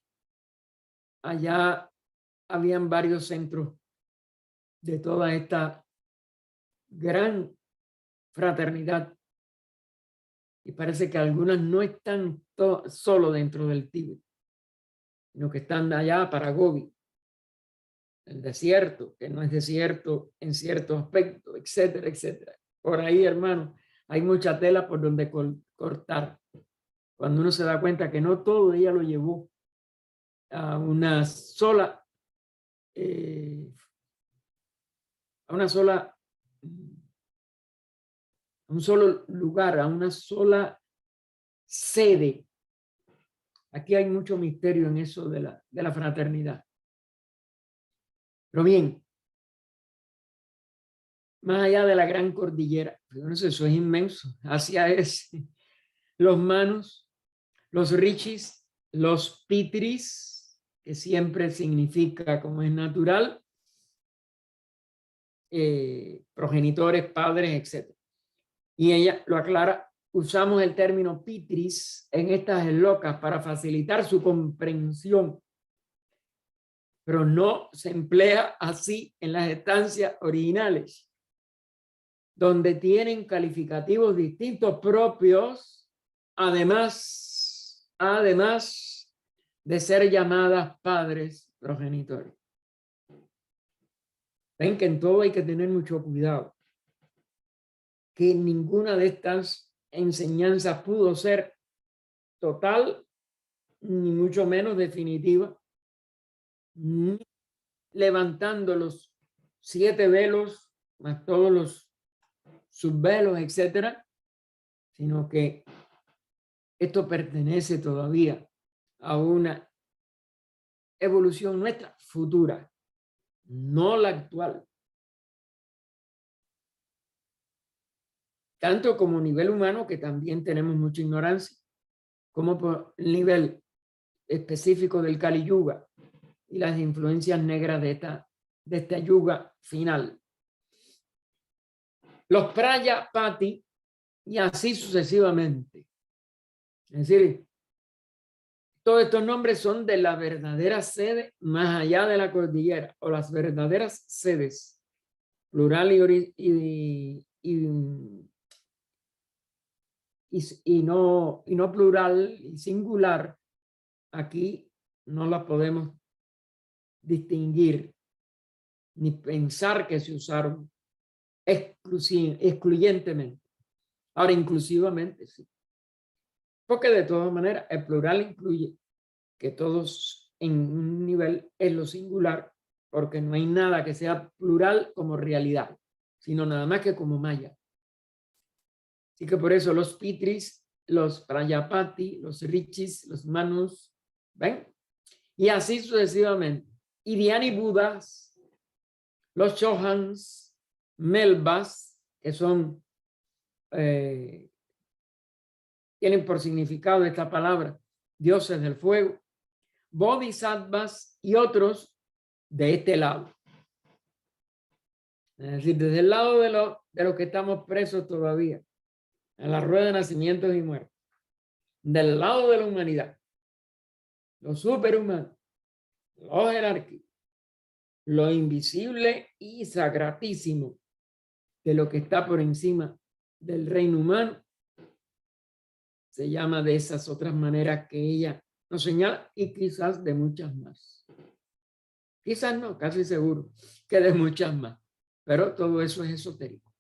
[SPEAKER 1] allá habían varios centros de toda esta gran fraternidad y parece que algunas no están solo dentro del Tíbet, sino que están allá para Gobi, el desierto, que no es desierto en cierto aspecto, etcétera, etcétera. Por ahí, hermano, hay mucha tela por donde cortar. Cuando uno se da cuenta que no todo ella lo llevó a una sola, a una sola, a un solo lugar, a una sola sede. Aquí hay mucho misterio en eso de la fraternidad. Pero bien, más allá de la gran cordillera, eso es inmenso, hacia ese, los Manus, los Rishis, los Pitris, que siempre significa, como es natural, progenitores, padres, etc. Y ella lo aclara, usamos el término Pitris en estas locas para facilitar su comprensión, pero no se emplea así en las estancias originales, donde tienen calificativos distintos propios, además de ser llamadas padres progenitores. Ven que en todo hay que tener mucho cuidado, que ninguna de estas enseñanzas pudo ser total, ni mucho menos definitiva, ni levantando los 7 velos, más todos los subvelos, etcétera, sino que esto pertenece todavía a una evolución nuestra futura, no la actual. Tanto como nivel humano, que también tenemos mucha ignorancia, como por el nivel específico del Kali Yuga y las influencias negras de esta yuga final. Los Prayapati y así sucesivamente. Es decir, todos estos nombres son de la verdadera sede más allá de la cordillera, o las verdaderas sedes, plural y no plural y singular. Aquí no las podemos distinguir ni pensar que se usaron excluyentemente. Ahora, inclusivamente, sí. Porque de todas maneras, el plural incluye que todos en un nivel es lo singular, porque no hay nada que sea plural como realidad, sino nada más que como maya. Así que por eso los Pitris, los Prayapati, los Rishis, los Manus, ¿ven? y así sucesivamente. Y Diana y Budas, los Chohans, Melbas, que son, tienen por significado esta palabra, dioses del fuego, Bodhisattvas y otros de este lado. Es decir, desde el lado de los que estamos presos todavía, en la rueda de nacimientos y muertes, del lado de la humanidad, los superhumanos, los jerárquicos, lo invisible y sacratísimo de lo que está por encima del reino humano, se llama de esas otras maneras que ella nos señala y quizás de muchas más. Quizás no, casi seguro que de muchas más, pero todo eso es esotérico.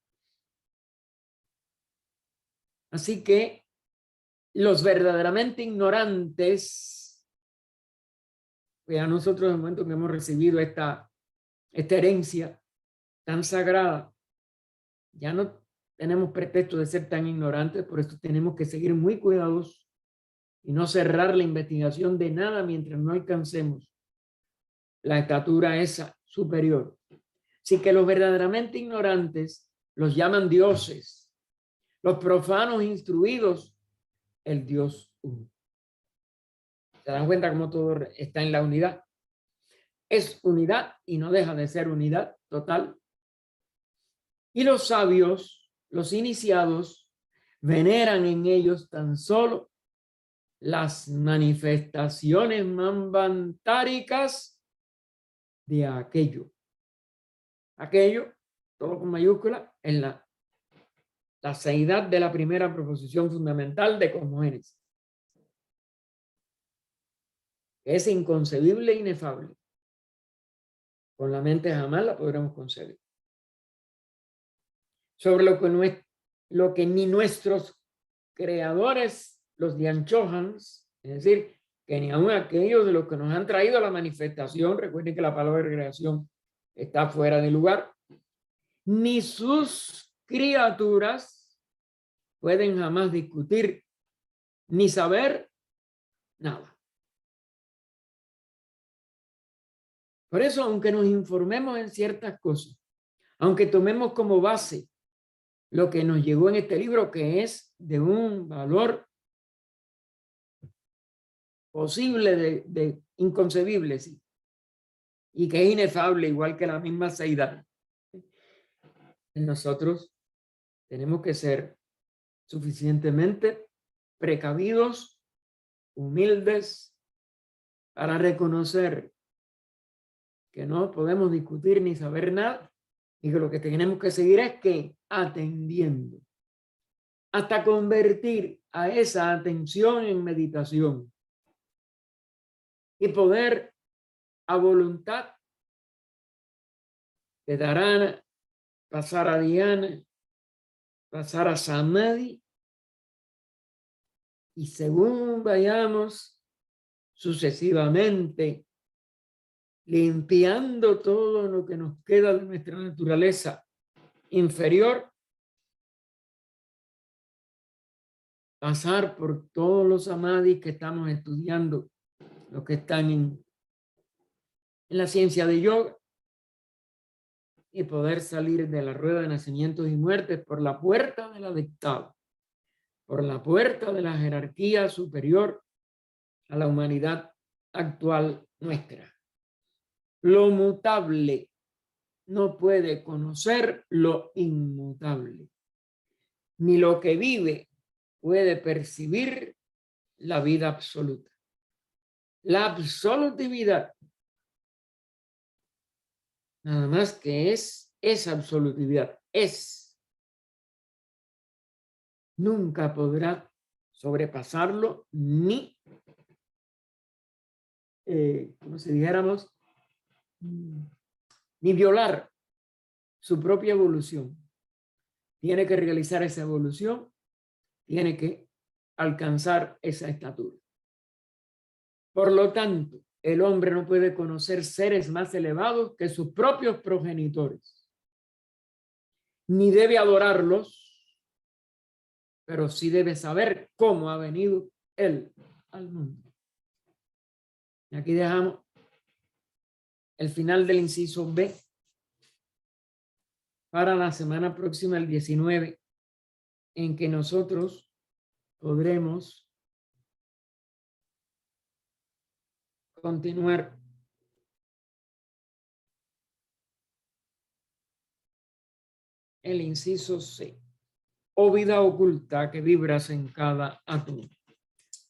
[SPEAKER 1] Así que los verdaderamente ignorantes, pues a nosotros en el momento que hemos recibido esta herencia tan sagrada, ya no tenemos pretexto de ser tan ignorantes, por eso tenemos que seguir muy cuidadosos y no cerrar la investigación de nada mientras no alcancemos la estatura esa superior. Así que los verdaderamente ignorantes los llaman dioses, los profanos instruidos, el Dios uno. ¿Se dan cuenta cómo todo está en la unidad? Es unidad y no deja de ser unidad total. Y los sabios, los iniciados, veneran en ellos tan solo las manifestaciones manvantáricas de aquello. Aquello, todo con mayúscula, en la seidad de la primera proposición fundamental de cosmogénesis. Es inconcebible e inefable. Con la mente jamás la podremos concebir. Sobre lo que ni nuestros creadores, los Dianchohans, es decir, que ni aun aquellos de los que nos han traído la manifestación, recuerden que la palabra creación está fuera de lugar, ni sus criaturas pueden jamás discutir ni saber nada. Por eso, aunque nos informemos en ciertas cosas, aunque tomemos como base lo que nos llegó en este libro, que es de un valor posible de inconcebible, sí, y que es inefable, igual que la misma seidad, nosotros tenemos que ser suficientemente precavidos, humildes, para reconocer que no podemos discutir ni saber nada y que lo que tenemos que seguir es que atendiendo hasta convertir a esa atención en meditación y poder a voluntad de Dharana pasar a Dhyana, pasar a Samadhi, y según vayamos sucesivamente limpiando todo lo que nos queda de nuestra naturaleza inferior, pasar por todos los samadhis que estamos estudiando, los que están en la ciencia de yoga, y poder salir de la rueda de nacimientos y muertes por la puerta de la dictada, por la puerta de la jerarquía superior a la humanidad actual nuestra. Lo mutable no puede conocer lo inmutable, ni lo que vive puede percibir la vida absoluta. La absolutividad, nada más que es absolutividad, nunca podrá sobrepasarlo ni, como si dijéramos, ni violar su propia evolución. Tiene que realizar esa evolución, tiene que alcanzar esa estatura. Por lo tanto, el hombre no puede conocer seres más elevados que sus propios progenitores, ni debe adorarlos, pero sí debe saber cómo ha venido él al mundo. Y aquí dejamos el final del inciso B para la semana próxima, el 19, en que nosotros podremos continuar el inciso C, o vida oculta que vibras en cada átomo,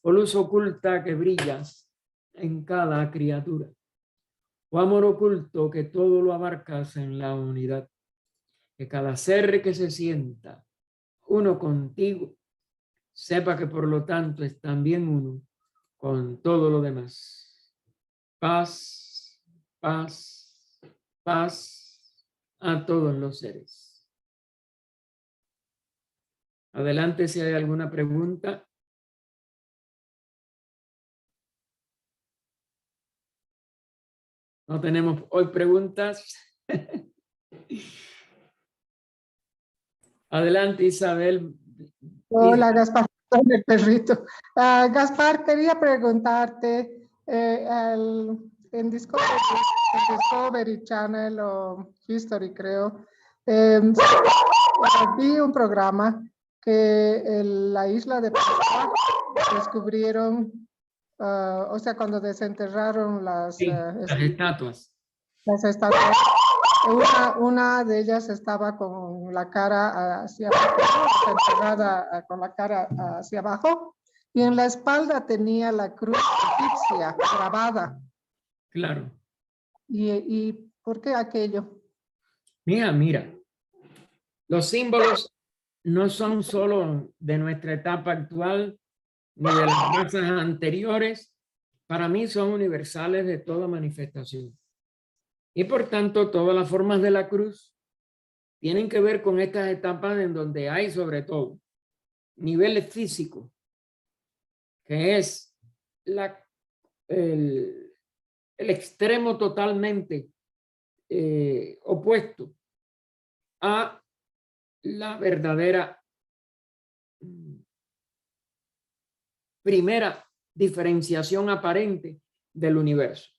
[SPEAKER 1] o luz oculta que brillas en cada criatura, o amor oculto que todo lo abarcas en la unidad, que cada ser que se sienta uno contigo, sepa que por lo tanto es también uno con todo lo demás. Paz, paz, paz a todos los seres. Adelante si hay alguna pregunta. No tenemos hoy preguntas. Adelante, Isabel.
[SPEAKER 2] Hola, Gaspar, con el perrito. Gaspar, quería preguntarte, en Discovery Channel o History, creo, vi un programa que en la isla de Pascua descubrieron, o sea, cuando desenterraron las
[SPEAKER 1] estatuas.
[SPEAKER 2] Las estatuas. Una de ellas estaba con la cara hacia abajo, enterrada con la cara hacia abajo, y en la espalda tenía la cruz egipcia grabada.
[SPEAKER 1] Claro.
[SPEAKER 2] ¿Y por qué aquello?
[SPEAKER 1] Mira, los símbolos no son solo de nuestra etapa actual ni de las razas anteriores. Para mí son universales de toda manifestación. Y por tanto, todas las formas de la cruz tienen que ver con estas etapas en donde hay sobre todo niveles físicos, que es el extremo totalmente opuesto a la verdadera primera diferenciación aparente del universo.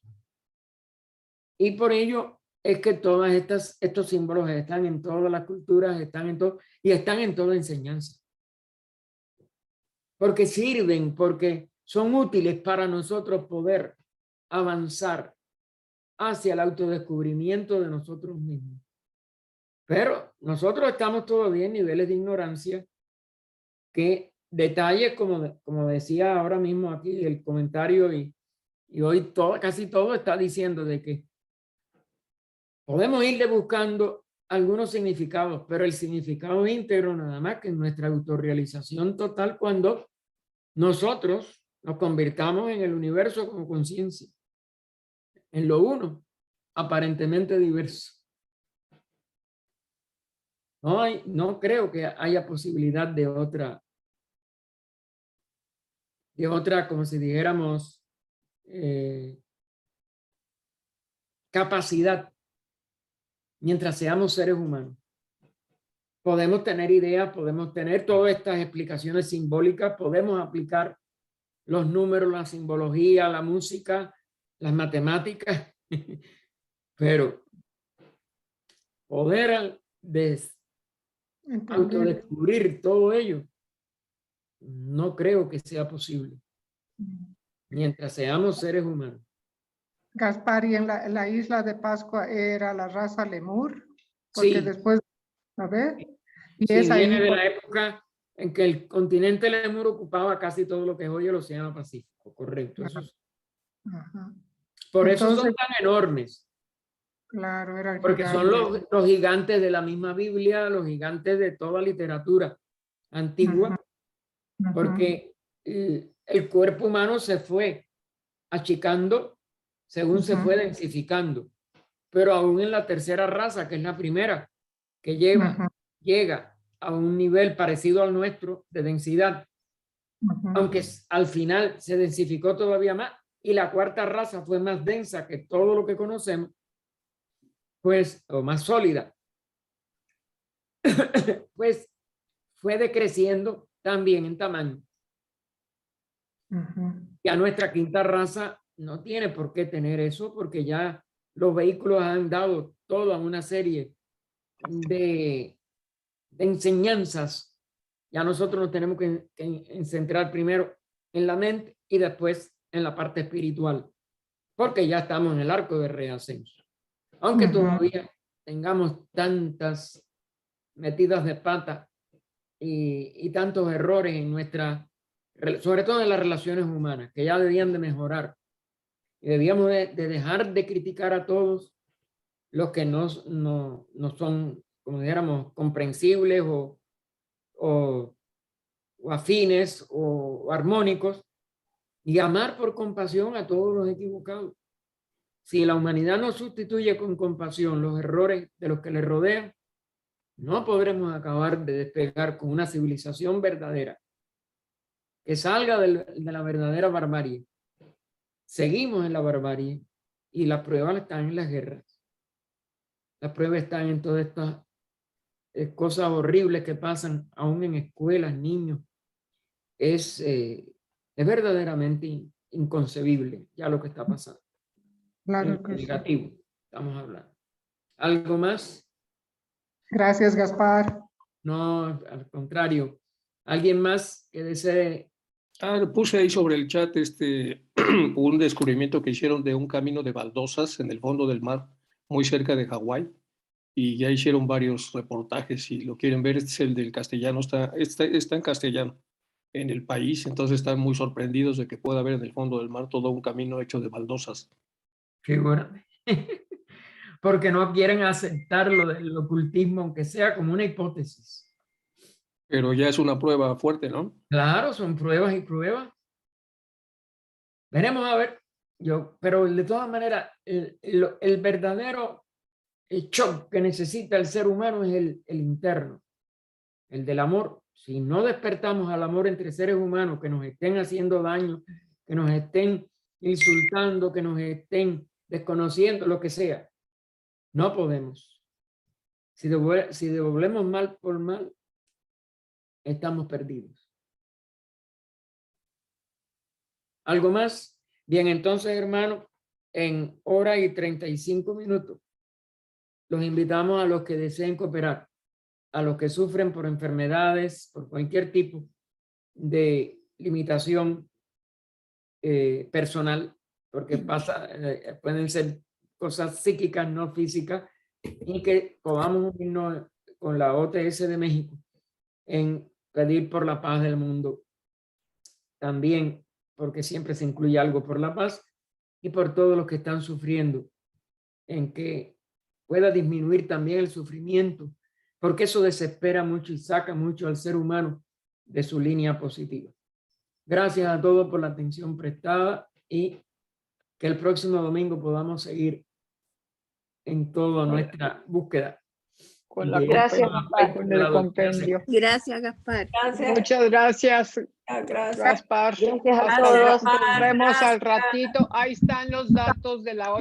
[SPEAKER 1] Y por ello es que todas estos símbolos están en todas las culturas, están en todo, y están en toda enseñanza. Porque sirven, porque son útiles para nosotros poder avanzar hacia el autodescubrimiento de nosotros mismos. Pero nosotros estamos todavía en niveles de ignorancia que detalles, como decía ahora mismo aquí el comentario, y hoy casi todo está diciendo de que podemos irle buscando algunos significados, pero el significado íntegro nada más que en nuestra autorrealización total cuando nosotros nos convirtamos en el universo como conciencia, en lo uno, aparentemente diverso. No creo que haya posibilidad de otra, como si dijéramos, capacidad mientras seamos seres humanos. Podemos tener ideas, podemos tener todas estas explicaciones simbólicas, podemos aplicar los números, la simbología, la música, las matemáticas, pero poder autodescubrir todo ello, no creo que sea posible mientras seamos seres humanos.
[SPEAKER 2] Gaspar, y en la isla de Pascua era la raza lemur, porque
[SPEAKER 1] sí.
[SPEAKER 2] Después, a ver, y
[SPEAKER 1] sí,
[SPEAKER 2] es ahí
[SPEAKER 1] viene de la época en que el continente lemur ocupaba casi todo lo que es hoy el Océano Pacífico, correcto.
[SPEAKER 2] Ajá.
[SPEAKER 1] Por
[SPEAKER 2] Entonces,
[SPEAKER 1] eso son tan enormes.
[SPEAKER 2] Claro, eran
[SPEAKER 1] porque
[SPEAKER 2] gigantes.
[SPEAKER 1] son los gigantes de la misma Biblia, los gigantes de toda literatura antigua, porque el cuerpo humano se fue achicando según se fue densificando, pero aún en la tercera raza, que es la primera, que llega a un nivel parecido al nuestro de densidad, aunque al final se densificó todavía más, y la cuarta raza fue más densa que todo lo que conocemos, pues, o más sólida, pues fue decreciendo también en tamaño. Y a nuestra quinta raza no tiene por qué tener eso, porque ya los vehículos han dado toda una serie de enseñanzas. Ya nosotros nos tenemos que centrar primero en la mente y después en la parte espiritual, porque ya estamos en el arco de reascenso. Aunque todavía tengamos tantas metidas de pata y tantos errores en nuestra, sobre todo en las relaciones humanas, que ya debían de mejorar. Y debíamos de dejar de criticar a todos los que no son, como dijéramos, comprensibles o afines o armónicos, y amar por compasión a todos los equivocados. Si la humanidad no sustituye con compasión los errores de los que le rodean, no podremos acabar de despegar con una civilización verdadera que salga de la verdadera barbarie. Seguimos en la barbarie y las pruebas están en las guerras. Las pruebas están en todas estas cosas horribles que pasan aún en escuelas, niños. Es verdaderamente inconcebible ya lo que está pasando.
[SPEAKER 2] Claro que sí.
[SPEAKER 1] Negativo, estamos hablando. ¿Algo más?
[SPEAKER 2] Gracias, Gaspar.
[SPEAKER 1] No, al contrario. ¿Alguien más que desee?
[SPEAKER 3] Puse ahí sobre el chat un descubrimiento que hicieron de un camino de baldosas en el fondo del mar, muy cerca de Hawái, y ya hicieron varios reportajes. Si lo quieren ver, este es el del castellano, está en castellano en El País, entonces están muy sorprendidos de que pueda haber en el fondo del mar todo un camino hecho de baldosas.
[SPEAKER 1] Figúrate. Porque no quieren aceptar lo del ocultismo, aunque sea como una hipótesis.
[SPEAKER 3] Pero ya es una prueba fuerte, ¿no?
[SPEAKER 1] Claro, son pruebas y pruebas. Veremos a ver. Pero de todas maneras, el verdadero shock que necesita el ser humano es el interno, el del amor. Si no despertamos al amor entre seres humanos que nos estén haciendo daño, que nos estén insultando, que nos estén desconociendo, lo que sea, no podemos. Si devolvemos mal por mal, estamos perdidos. ¿Algo más? Bien, entonces, hermano, en 1:35 los invitamos a los que deseen cooperar, a los que sufren por enfermedades, por cualquier tipo de limitación personal, porque pueden ser cosas psíquicas, no físicas, y que podamos unirnos con la OTS de México en pedir por la paz del mundo. También porque siempre se incluye algo por la paz y por todos los que están sufriendo, en que pueda disminuir también el sufrimiento, porque eso desespera mucho y saca mucho al ser humano de su línea positiva. Gracias a todos por la atención prestada y que el próximo domingo podamos seguir en toda nuestra búsqueda.
[SPEAKER 4] Gracias, Gaspar,
[SPEAKER 5] con el compendio.
[SPEAKER 4] Gracias, Gaspar.
[SPEAKER 5] Gracias. Muchas gracias,
[SPEAKER 4] Gracias.
[SPEAKER 5] Gaspar.
[SPEAKER 4] Gracias a
[SPEAKER 5] Hasta
[SPEAKER 4] todos.
[SPEAKER 5] Nos vemos al ratito. Ahí están los datos de la